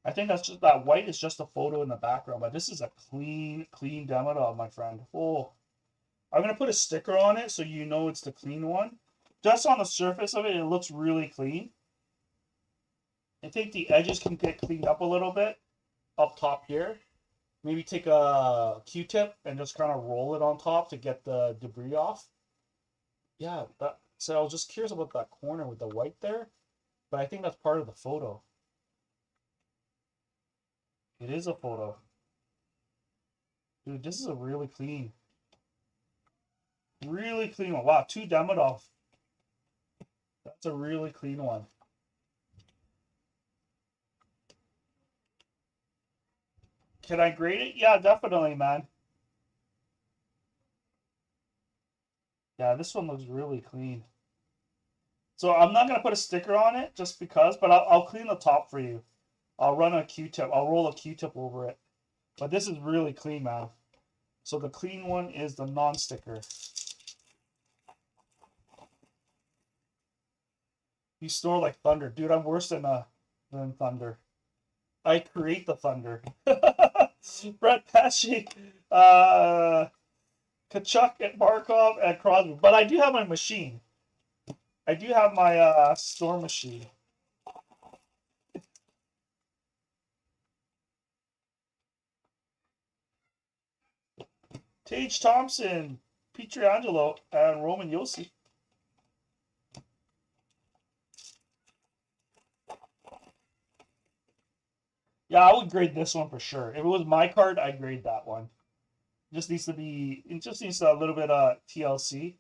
[SPEAKER 1] I think that's just that white is just a photo in the background, but this is a clean Demidov, my friend. Oh, I'm gonna put a sticker on it so you know it's the clean one. Just on the surface of it, it looks really clean. I think the edges can get cleaned up a little bit up top here. Maybe take a Q-tip and just kind of roll it on top to get the debris off. Yeah, so I was just curious about that corner with the white there, but I think that's part of the photo. It is a photo. Dude, this is a really clean one. Wow, 2 Demidov. That's a really clean one. Can I grade it? Yeah, definitely, man. Yeah, this one looks really clean. So I'm not going to put a sticker on it just because, but I'll clean the top for you. I'll run a Q-tip. I'll roll a Q-tip over it. But this is really clean, man. So the clean one is the non-sticker. You snore like thunder. Dude, I'm worse than thunder. I create the thunder. Brett Pesci, Kachuk, and Barkov, and Crosby. But I do have my machine. I do have my store machine. Tage Thompson, Pietrangelo, and Roman Josi. Yeah, I would grade this one for sure. If it was my card, I'd grade that one. It just needs a little bit of TLC.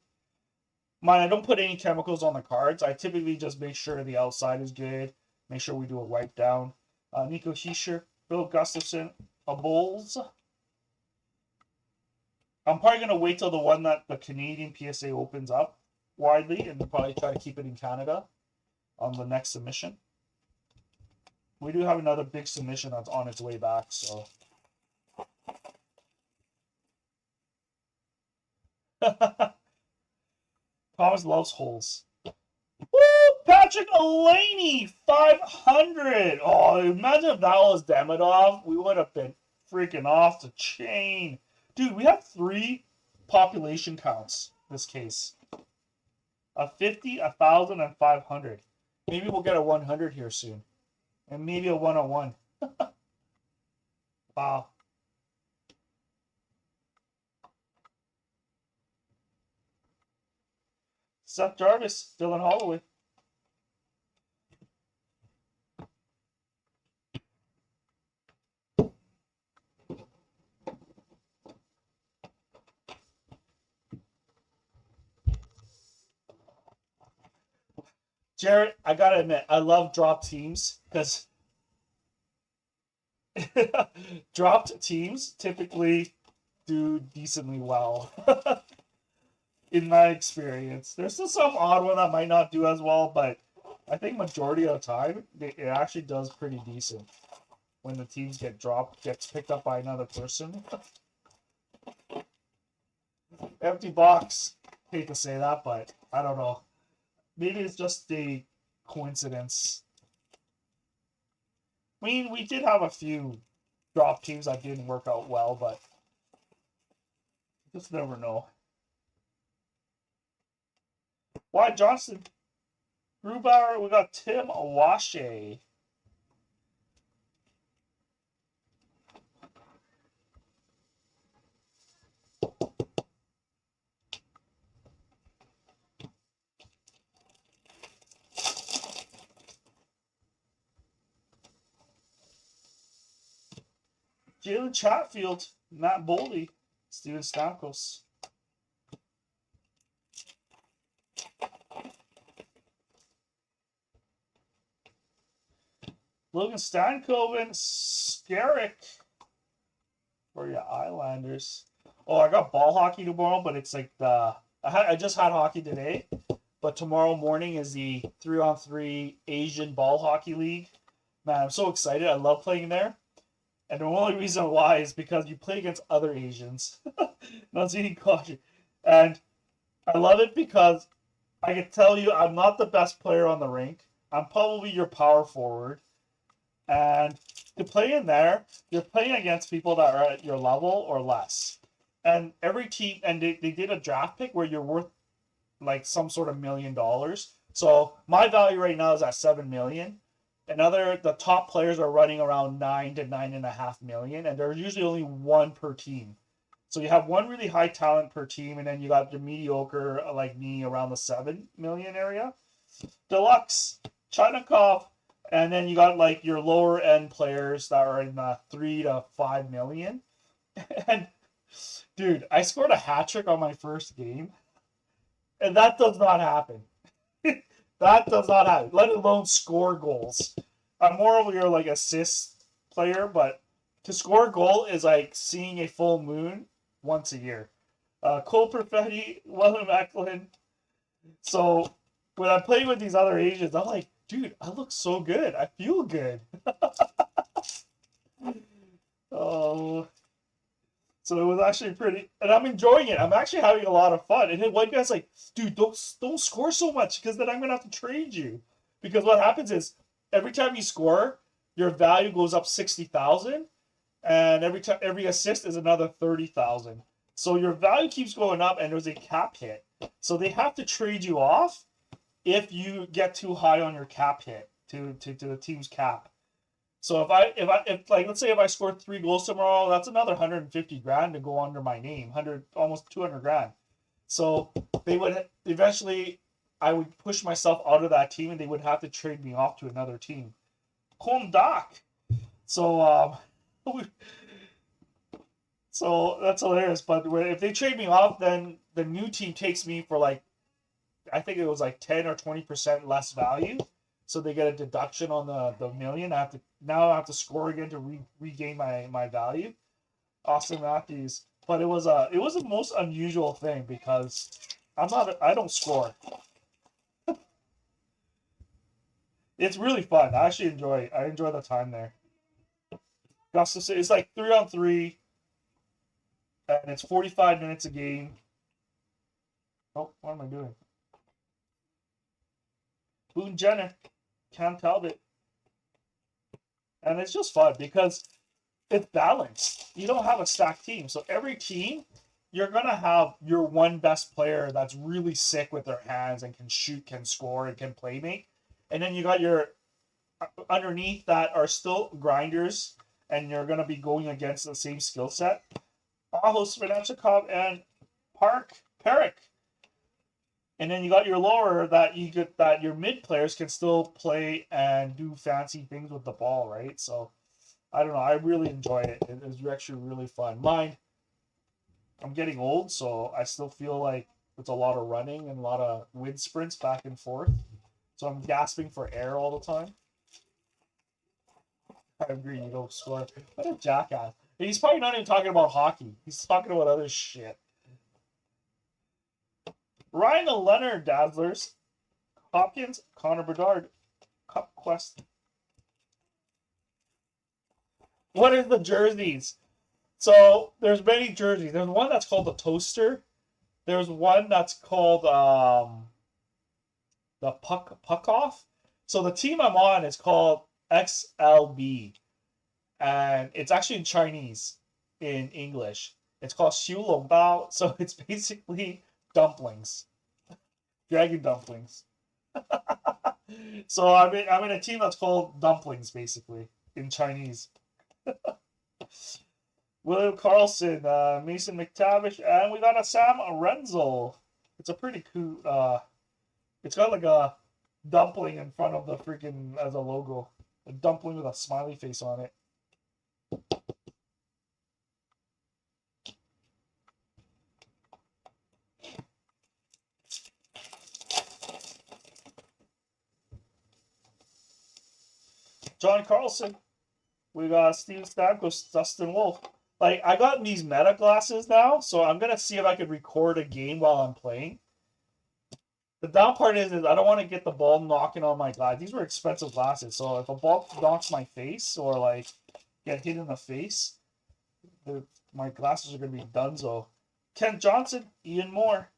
[SPEAKER 1] Mine, I don't put any chemicals on the cards. I typically just make sure the outside is good. Make sure we do a wipe down. Nico Hischier, Bill Gustafson, a Bulls. I'm probably going to wait till the one that the Canadian PSA opens up widely and probably try to keep it in Canada on the next submission. We do have another big submission that's on its way back, so. Thomas loves holes. Woo! Patrick Elaney, 500. Oh, imagine if that was Demidov. We would have been freaking off the chain. Dude, we have 3 population counts this case. A 50, 1,000, and 500. Maybe we'll get a 100 here soon. And maybe a 101. Wow. Seth Jarvis, Dylan Holloway. Jared, I gotta admit, I love drop teams because dropped teams typically do decently well. In my experience, there's still some odd one that might not do as well, but I think majority of the time it actually does pretty decent when the teams gets picked up by another person. Empty box. Hate to say that, but I don't know. Maybe it's just the coincidence. I mean, we did have a few drop teams that didn't work out well, but just never know. Wyatt Johnson, Grubauer, we got Tim Awashe. Jalen Chatfield, Matt Boldy, Steven Stamkos. Logan Stankoven, Skarek for your Islanders. Oh, I got ball hockey tomorrow, but it's like I just had hockey today, but tomorrow morning is the 3-on-3 Asian Ball Hockey League. Man, I'm so excited. I love playing there. And the only reason why is because you play against other Asians. Not eating caution. And I love it because I can tell you I'm not the best player on the rink. I'm probably your power forward. And to play in there, you're playing against people that are at your level or less. And every team, and they did a draft pick where you're worth like some sort of $1 million. So my value right now is at $7 million. And the top players are running around 9 to 9.5 million, and there's usually only one per team. So you have one really high talent per team, and then you got the mediocre like me around the 7 million area. Deluxe, Chinakov, and then you got like your lower end players that are in 3 to 5 million. And dude, I scored a hat trick on my first game, and that does not happen. That does not happen, let alone score goals. I'm more of your like assist player, but to score a goal is like seeing a full moon once a year. Cole Perfetti, William Eklund. So when I play with these other Asians, I'm like, dude, I look so good. I feel good. Oh. So it was actually pretty, and I'm enjoying it. I'm actually having a lot of fun. And then one guy's like, dude, don't score so much because then I'm gonna have to trade you. Because what happens is every time you score, your value goes up 60,000, and every assist is another 30,000. So your value keeps going up, and there's a cap hit. So they have to trade you off if you get too high on your cap hit to the team's cap. So if like let's say if I score 3 goals tomorrow, that's another 150 grand to go under my name, almost 200 grand. So they would eventually, I would push myself out of that team, and they would have to trade me off to another team. Home Doc. So so that's hilarious. But if they trade me off, then the new team takes me for like, I think it was like 10 or 20% less value. So they get a deduction on the million. I have to score again to regain my value. Austin Matthews, but it was the most unusual thing because I don't score. It's really fun. I actually enjoy the time there. Gustus, it's like 3-on-3, and it's 45 minutes a game. Oh, what am I doing? Boone Jenner. Cam Talbot. And it's just fun because it's balanced. You don't have a stacked team. So every team, you're going to have your one best player that's really sick with their hands and can shoot, can score, and can play make. And then you got your underneath that are still grinders, and you're going to be going against the same skill set. Aho, Svenachikov, and Peric. And then you got your lower that you get that your mid players can still play and do fancy things with the ball, right? So I don't know. I really enjoy it. It was actually really fun. Mine, I'm getting old, so I still feel like it's a lot of running and a lot of wind sprints back and forth. So I'm gasping for air all the time. I agree, you don't score. What a jackass. He's probably not even talking about hockey. He's talking about other shit. Ryan and Leonard Dazzlers. Hopkins, Connor Bedard. Cup Quest. What are the jerseys? So there's many jerseys. There's one that's called the Toaster. There's one that's called the Puck Off. So the team I'm on is called XLB, and it's actually in Chinese, in English. It's called Xiu Long Bao, so it's basically dumplings, dragon dumplings. So I'm in a team that's called Dumplings, basically, in Chinese. William Carlson, Mason McTavish, and we got a Sam Renzel. It's a pretty cool. It's got like a dumpling in front of the freaking as a logo. A dumpling with a smiley face on it. John Carlson. We got Steven Stamkos, Dustin Wolf. Like, I got these meta glasses now, so I'm going to see if I could record a game while I'm playing. The down part is I don't want to get the ball knocking on my glasses. These were expensive glasses, so if a ball knocks my face or, like, get hit in the face, my glasses are going to be donezo. Ken Johnson, Ian Moore.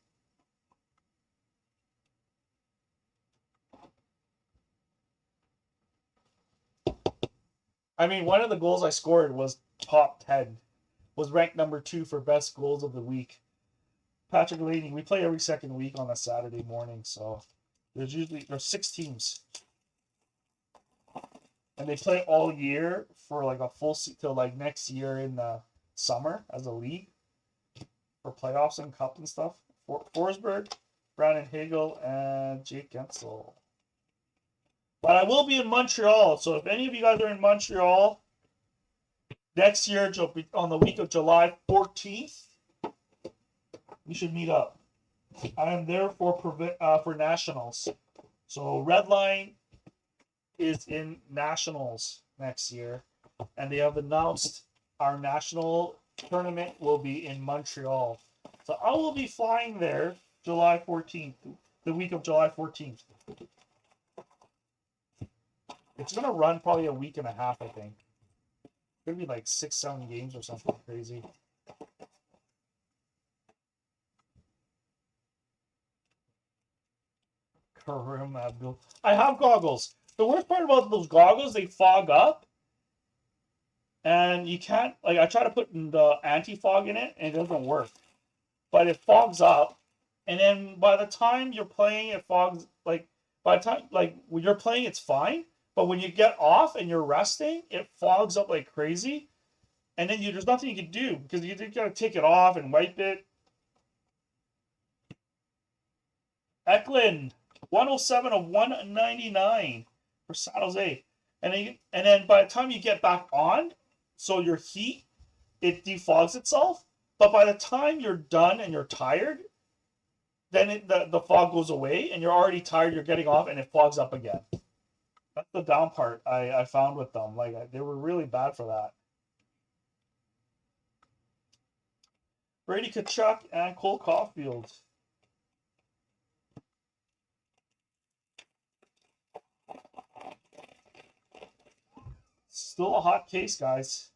[SPEAKER 1] I mean, one of the goals I scored was top 10. Was ranked number 2 for best goals of the week. Patrick Laney. We play every second week on a Saturday morning, so there's 6 teams, and they play all year for like a full till like next year in the summer as a league for playoffs and cup and stuff. Forsberg, Brandon Hagel, and Jake Gensel. But I will be in Montreal, so if any of you guys are in Montreal next year on the week of July 14th, we should meet up. I am there for nationals. So Redline is in nationals next year, and they have announced our national tournament will be in Montreal. So I will be flying there July 14th, the week of July 14th. It's going to run probably a week and a half, I think. It's going to be like 6-7 games or something crazy. Karim Abdul. I have goggles. The worst part about those goggles, they fog up. And you can't, like, I try to put the anti-fog in it, and it doesn't work. But it fogs up. And then by the time you're playing, it fogs, like, by the time, like, when you're playing, it's fine. But when you get off and you're resting, it fogs up like crazy. And then there's nothing you can do because you got to take it off and wipe it. Eklund, 107 of 199 for San Jose. And then by the time you get back on, so your heat, it defogs itself. But by the time you're done and you're tired, then the fog goes away and you're already tired, you're getting off, and it fogs up again. That's the down part I found with them. Like, they were really bad for that. Brady Tkachuk and Cole Caulfield. Still a hot case, guys.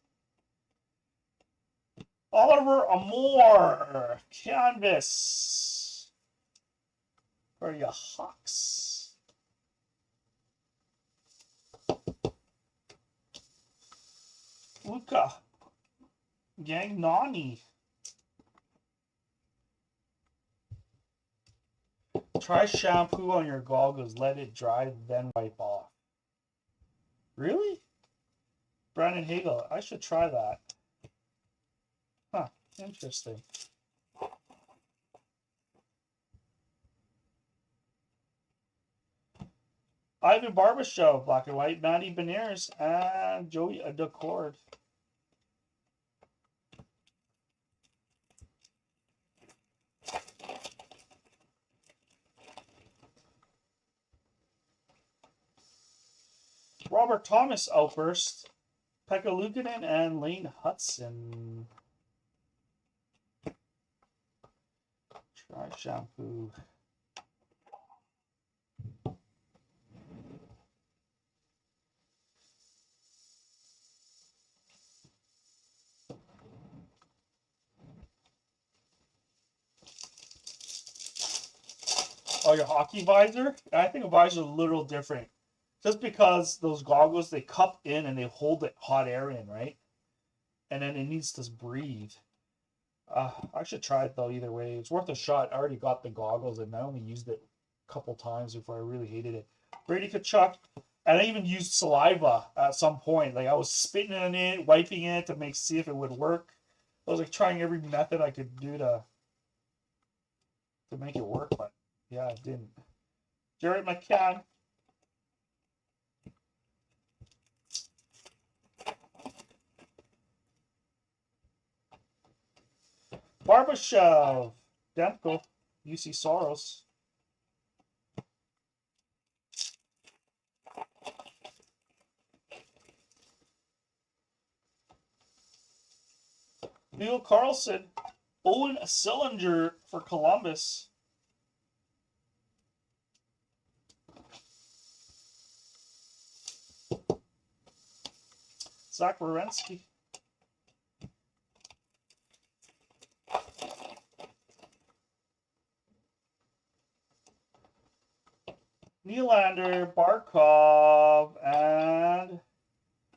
[SPEAKER 1] Oliver Amore. Canvas. For your Hawks. Luka Gangnani. Try shampoo on your goggles. Let it dry, then wipe off. Really? Brandon Hagel. I should try that. Huh. Interesting. Ivan Barbashev, black and white. Manny Beniers and Joey Decord. Robert Thomas outburst. Pekka Luukkonen and Lane Hudson. Try shampoo. Oh, your hockey visor? I think a visor is a little different. Just because those goggles, they cup in and they hold the hot air in, right? And then it needs to breathe. I should try it though, either way. It's worth a shot. I already got the goggles and I only used it a couple times before I really hated it. Brady Tkachuk. And I even used saliva at some point. Like I was spitting in it, wiping it to see if it would work. I was like trying every method I could do to make it work, but yeah, it didn't. Jared McCann. Barbashev. Demko. UC Soros. Neil Carlson. Owen Sillinger for Columbus. Zach Werenski. Nylander, Barkov, and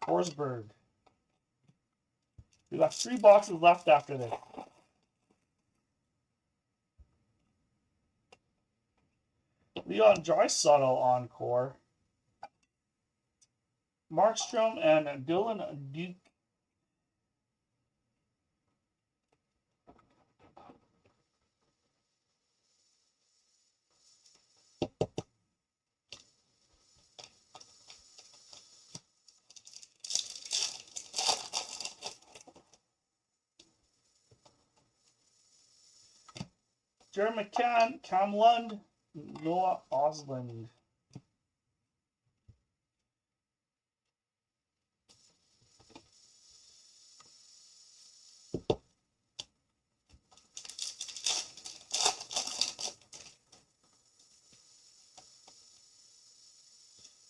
[SPEAKER 1] Forsberg. We got 3 boxes left after this. Leon Draisaitl encore. Markstrom and Dylan Duke. Jared McCann, Cam Lund, Noah Osland.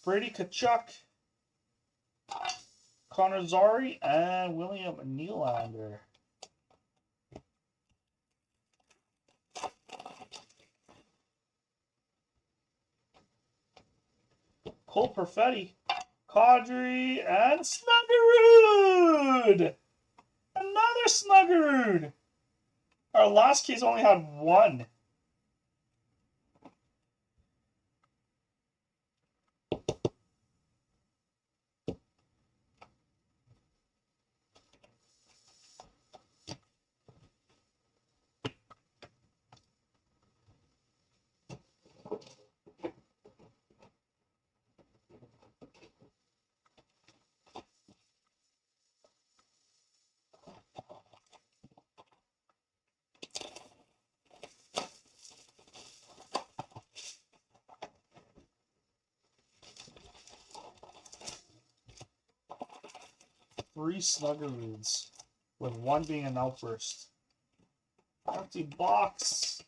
[SPEAKER 1] Brady Tkachuk, Connor Zary, and William Nylander. Cole Perfetti, Kadri, and Snuggerud! Another Snuggerud! Our last case only had 1. Three Snuggerudes, with 1 being an outburst. Empty box.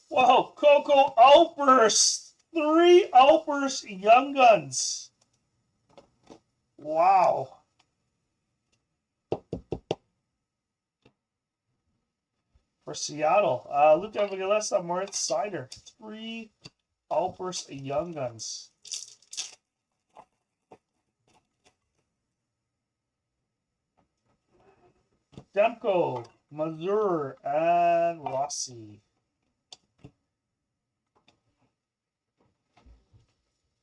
[SPEAKER 1] Wow, Coco outburst. 3 outburst Young Guns. Wow. For Seattle, Luke Evangelista, Moritz Sider, 3 All-Burst Young Guns. Demko, Mazur, and Rossi.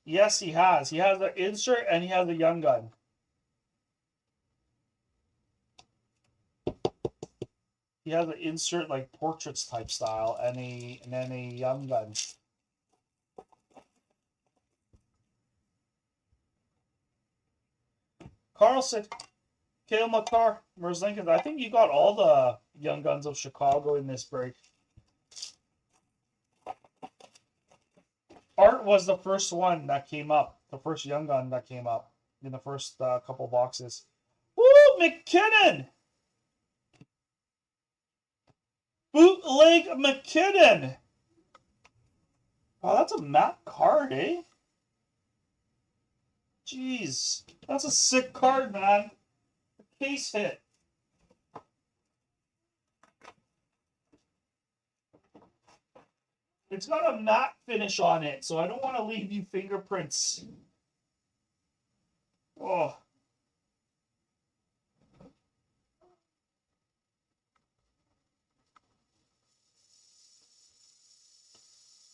[SPEAKER 1] Yes, he has. He has an insert and he has a young gun. He has an insert like portraits type style and then a young gun. Carlson, Kale McCarr, Merz Lincoln. I think you got all the young guns of Chicago in this break. Art was the first one that came up. The first young gun that came up in the first couple boxes. Woo! McKinnon! Bootleg McKinnon! Wow, that's a matte card, eh? Jeez. That's a sick card, man. A case hit. It's got a matte finish on it, so I don't want to leave you fingerprints. Oh.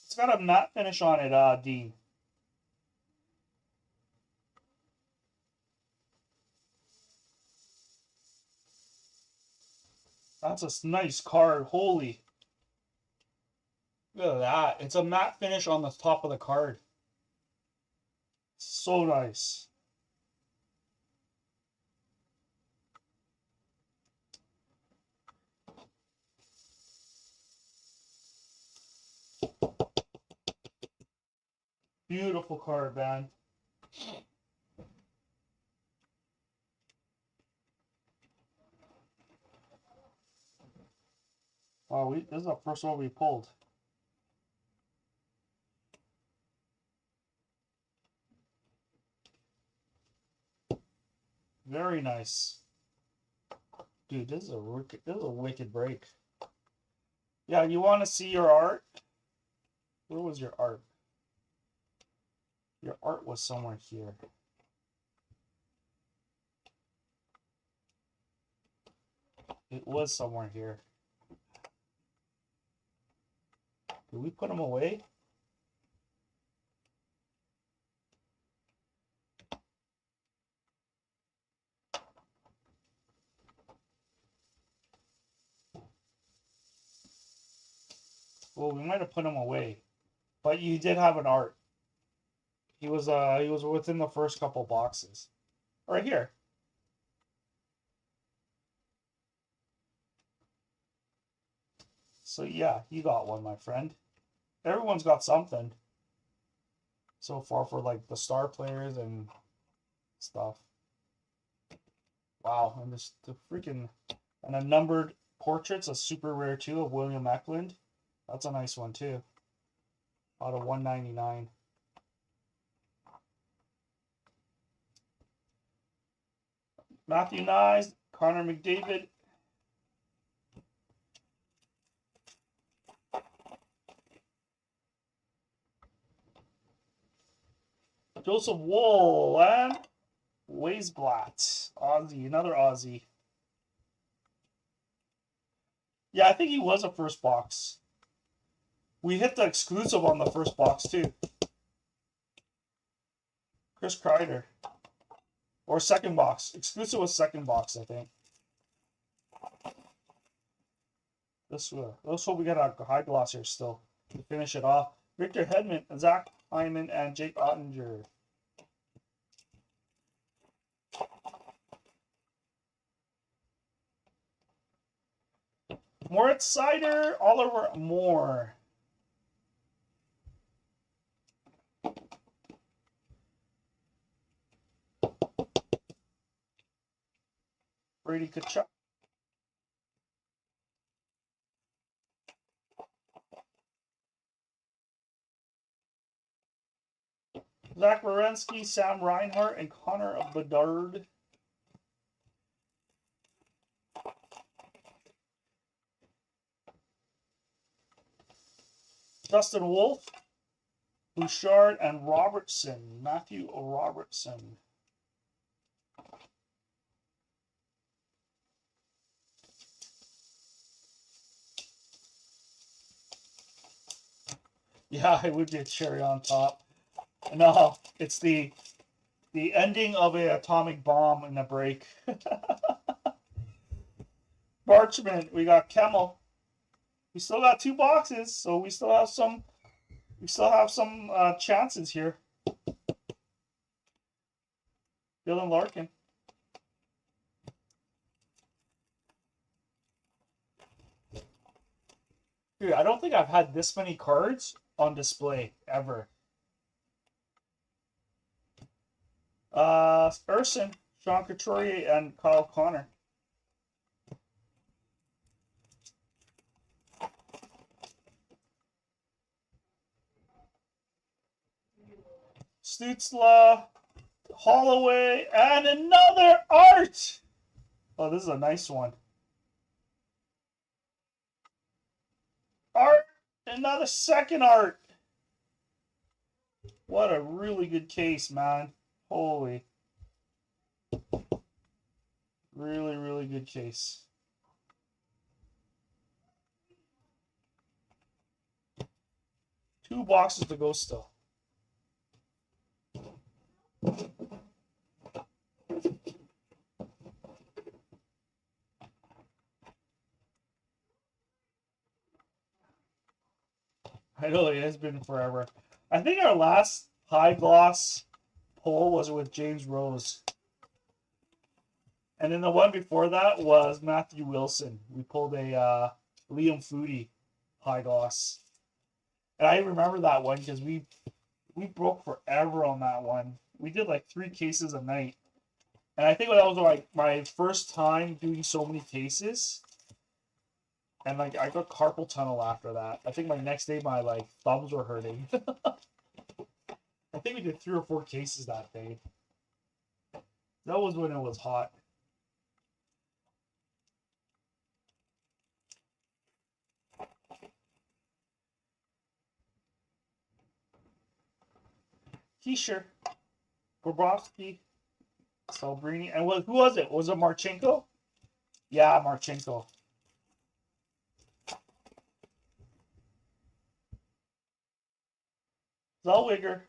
[SPEAKER 1] It's got a matte finish on it, Dean. That's a nice card. Holy. Look at that. It's a matte finish on the top of the card. So nice. Beautiful card, man. Wow, this is the first one we pulled. Very nice. Dude, this is a wicked break. Yeah, you want to see your art? Where was your art? Your art was somewhere here. It was somewhere here. Did we put them away? Well, we might have put him away, but you did have an art. He was within the first couple boxes, right here. So yeah, you got one, my friend. Everyone's got something so far for like the star players and stuff. Wow, and this the freaking and a numbered portraits, a super rare too of William Eklund. That's a nice one too. Out of 199. Matthew Nyes, Connor McDavid. Joseph Wool and Weisblatt. Aussie, another Aussie. Yeah, I think he was a first box. We hit the exclusive on the first box too. Chris Kreider. Or second box. Exclusive was second box, I think. Let's hope we get a high gloss here still to finish it off. Victor Hedman, Zach Hyman, and Jake Ottinger. Moritz Sider, Oliver Moore. Brady Tkachuk. Zach Werenski, Sam Reinhart, and Connor Bedard. Dustin Wolf, Bouchard, and Robertson. Matthew Robertson. Yeah, it would be a cherry on top. No, it's the ending of an atomic bomb in the break. Parchment, we got Kemmel. We still got 2 boxes, so we still have some chances here. Dylan Larkin. Dude, I don't think I've had this many cards on display ever. Urson, Sean Couturier, and Kyle Connor. Stutzla, Holloway, and another art! Oh, this is a nice one. Art! Another second art! What a really good case, man. Holy. Really, really good case. Two boxes to go still. I know it has been forever. I think our last high gloss pull was with James Rose. And then the one before that was Matthew Wilson. We pulled a Liam Foodie high gloss. And I remember that one because we broke forever on that one. We did like 3 cases a night. And I think that was like my first time doing so many cases. And like I got carpal tunnel after that. I think my next day my like thumbs were hurting. I think we did 3 or 4 cases that day. That was when it was hot. Keisher, Bobrovsky, Salbrini, and who was it? Was it Marchenko? Yeah, Marchenko. Zellweger,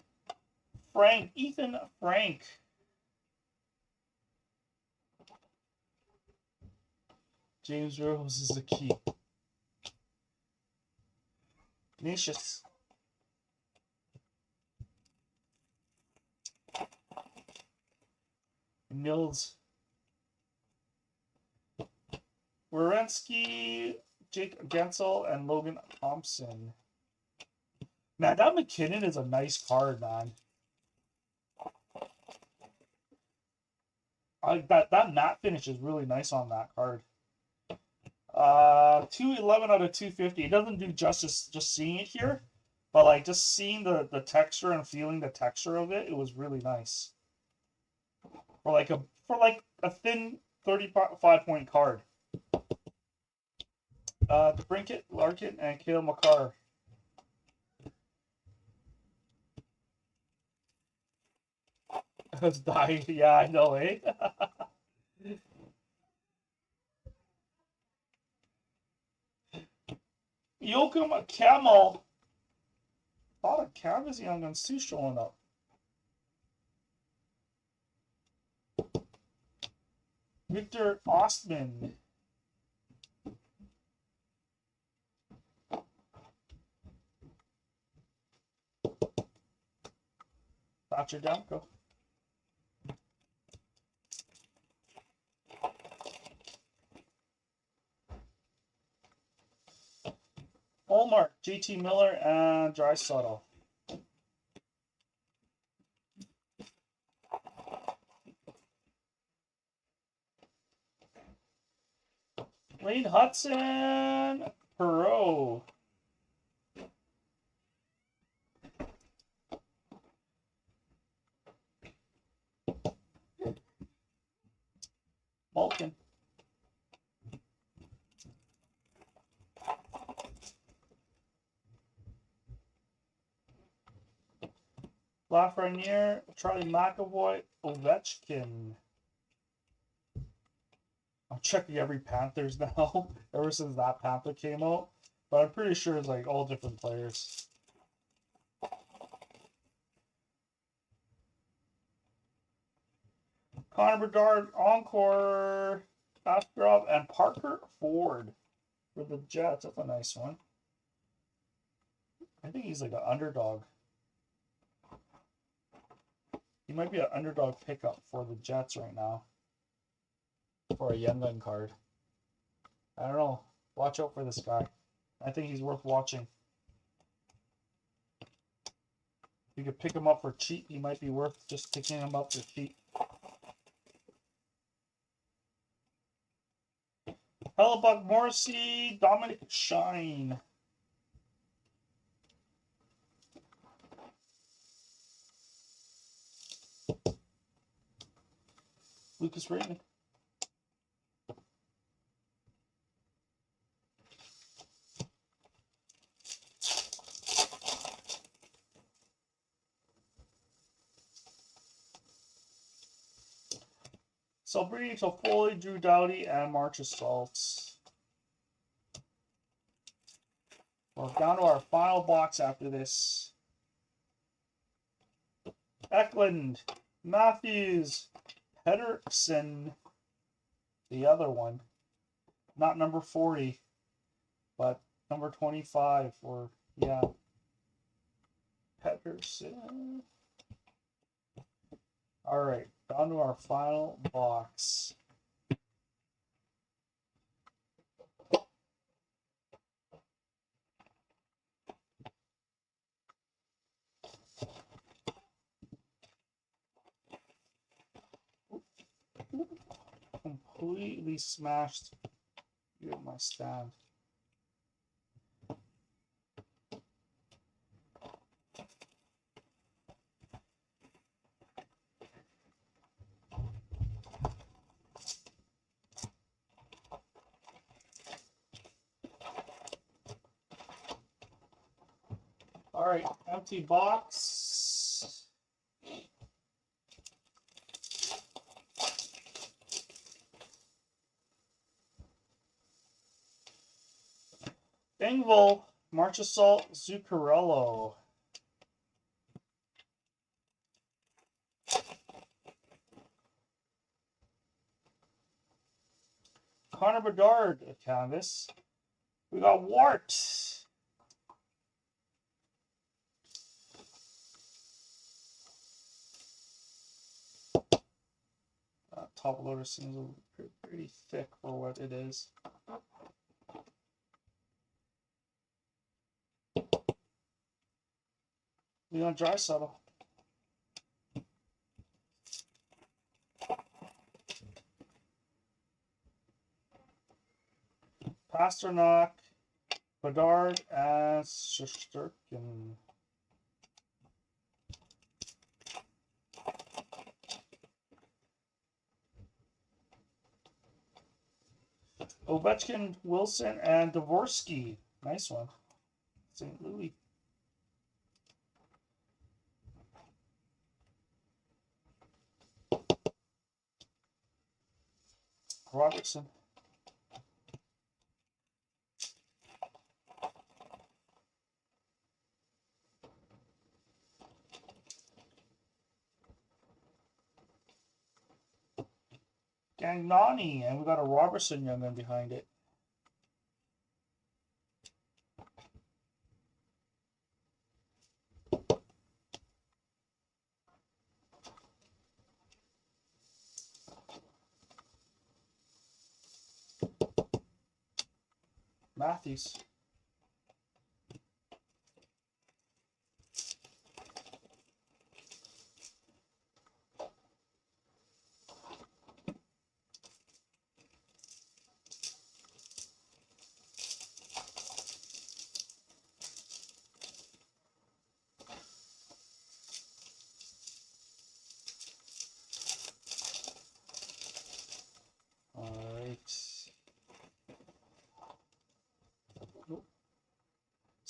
[SPEAKER 1] Ethan Frank. James Rose is the key. Nicious. Nils. Werenski, Jake Gensel, and Logan Thompson. Man, that McKinnon is a nice card, man. That matte finish is really nice on that card. 211 out of 250. It doesn't do justice just seeing it here, but like just seeing the texture and feeling the texture of it, it was really nice. For like a thin 35-point card. DeBrincat, Larkin, and Cale Makar. It's dying. Yeah, I know, eh? Joachim Kemmel. A lot of Canvas Young Guns too showing up. Victor Ostman. Thatcher Demko. Hallmark, JT Miller, and Draisaitl. Wade Hudson, Perot. Malkin. Lafreniere, Charlie McAvoy, Ovechkin. I'm checking every Panthers now, ever since that Panther came out. But I'm pretty sure it's like all different players. Connor Bedard, Encore, Askarov, and Parker Ford for the Jets. That's a nice one. I think he's like an underdog. He might be an underdog pickup for the Jets right now. For a Young Gun card. I don't know. Watch out for this guy. I think he's worth watching. If you could pick him up for cheap, he might be worth just picking him up for cheap. Hellebuck, Morrissey, Dominic Shine. Lucas Raymond. Celebrini, Toffoli, Drew Doughty, and March Assaults. We're down to our final box after this. Eklund, Matthews, Pedersen, the other one. Not number 40, but number 25 for, yeah. Pedersen. All right, down to our final box. Completely smashed my stand. All right, empty box. Engvall, March Assault, Zuccarello. Connor Bedard, a canvas. We got Wart. Top loader seems pretty thick for what it is. Leon Draisaitl. Pasternak, Bedard, and Shesterkin. Ovechkin, Wilson, and Dvorsky. Nice one. St. Louis. Robertson. Gagnani, and we got a Robertson young'un behind it. Matthews.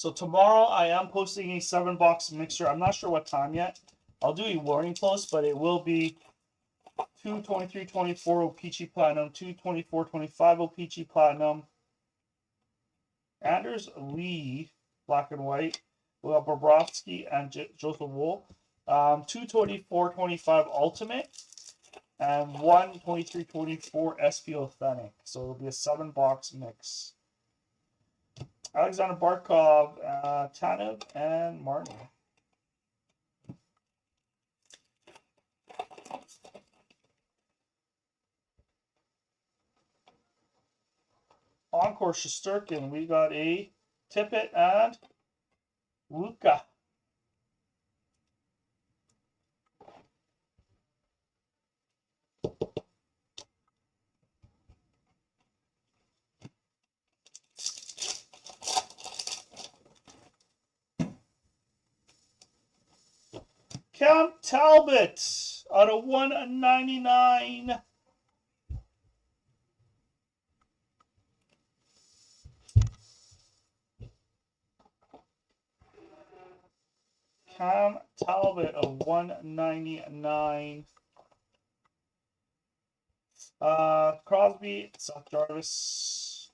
[SPEAKER 1] So tomorrow I am posting a 7-box mixture. I'm not sure what time yet. I'll do a warning post, but it will be 223-24 O-Pee-Chee Platinum, 224-25 O-Pee-Chee Platinum, Anders Lee, black and white, we have Bobrovsky and Joseph Wool, 224-25 Ultimate, and 123-24 SP Authentic. So it'll be a 7-box mix. Alexander Barkov, Tanev, and Martin. Encore Shesterkin, we got a Tippett and Luka. Cam Talbot out of 199. Cam Talbot of 199. Crosby, Seth Jarvis.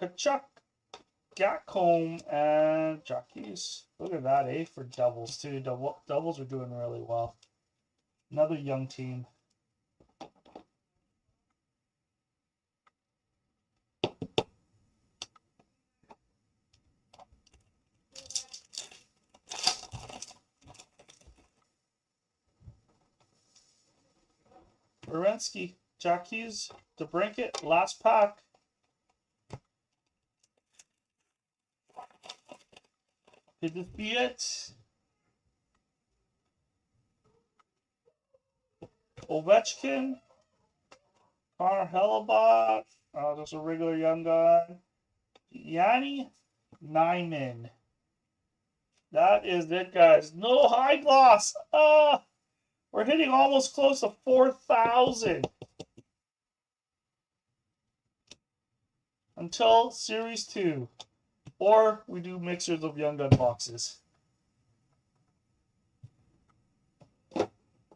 [SPEAKER 1] Kachuk, Gatcomb, and Jockeys. Look at that, eh? For doubles, too. Doubles are doing really well. Another young team. Berensky, Jockeys, DeBrincat, last pack. Could this be it? Ovechkin, Connor Hellebuyck, just a regular young gun. Yanni Nyman. That is it, guys. No high gloss. We're hitting almost close to 4,000. Until Series 2. Or we do mixers of Young Gun boxes.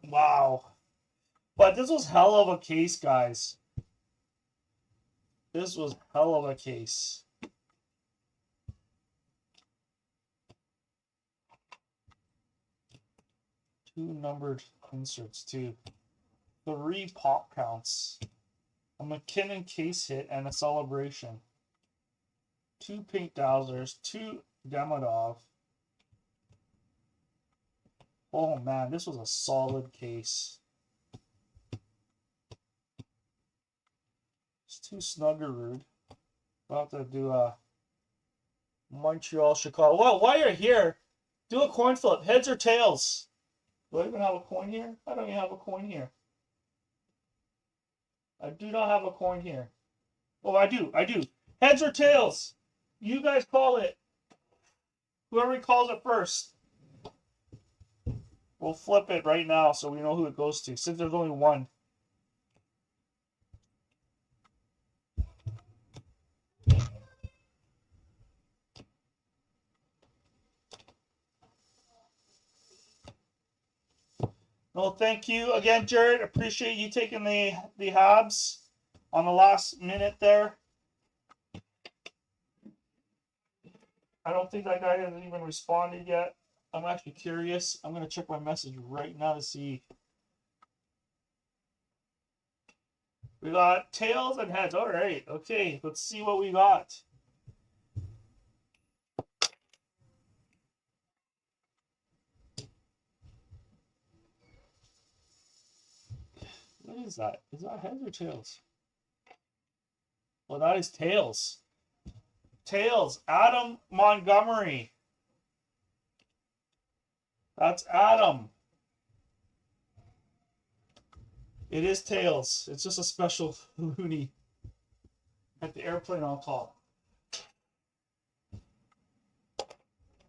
[SPEAKER 1] Wow. But this was hell of a case, guys. This was hell of a case. Two numbered inserts, too. 3 pop counts. A McKinnon case hit and a celebration. 2 pink Dowsers, 2 Demidov. Oh man, this was a solid case. It's 2 Snuggerud. We'll have to do a Montreal, Chicago. Well, while you're here, do a coin flip. Heads or tails? Do I even have a coin here? I don't even have a coin here. I do not have a coin here. Oh, I do. Heads or tails? You guys call it. Whoever calls it first. We'll flip it right now so we know who it goes to, since there's only one. Well, thank you again, Jared. Appreciate you taking the Habs on the last minute there. I don't think that guy hasn't even responded yet. I'm actually curious. I'm going to check my message right now to see. We got tails and heads. All right. Okay. Let's see what we got. What is that? Is that heads or tails? Well, that is tails. Tails. Adam Montgomery. That's Adam. It is tails. It's just a special loony at the airplane on top.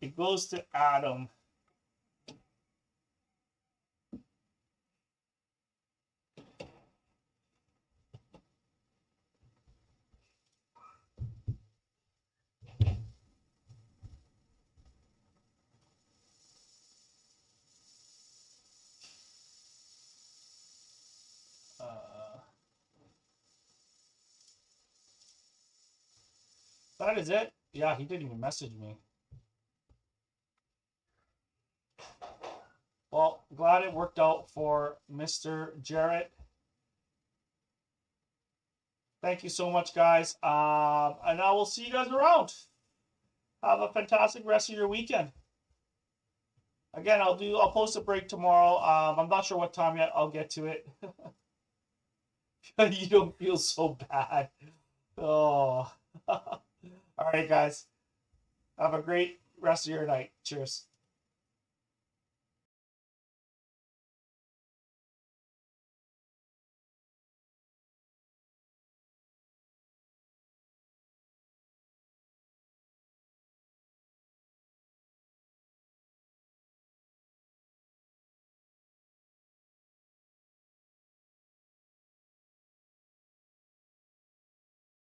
[SPEAKER 1] It goes to Adam. That is it. Yeah, he didn't even message me. Well, glad it worked out for Mr. Jarrett. Thank you so much, guys. And I will see you guys around. Have a fantastic rest of your weekend. Again, I'll post a break tomorrow. I'm not sure what time yet. I'll get to it. You don't feel so bad. Oh. All right, guys. Have a great rest of your night. Cheers.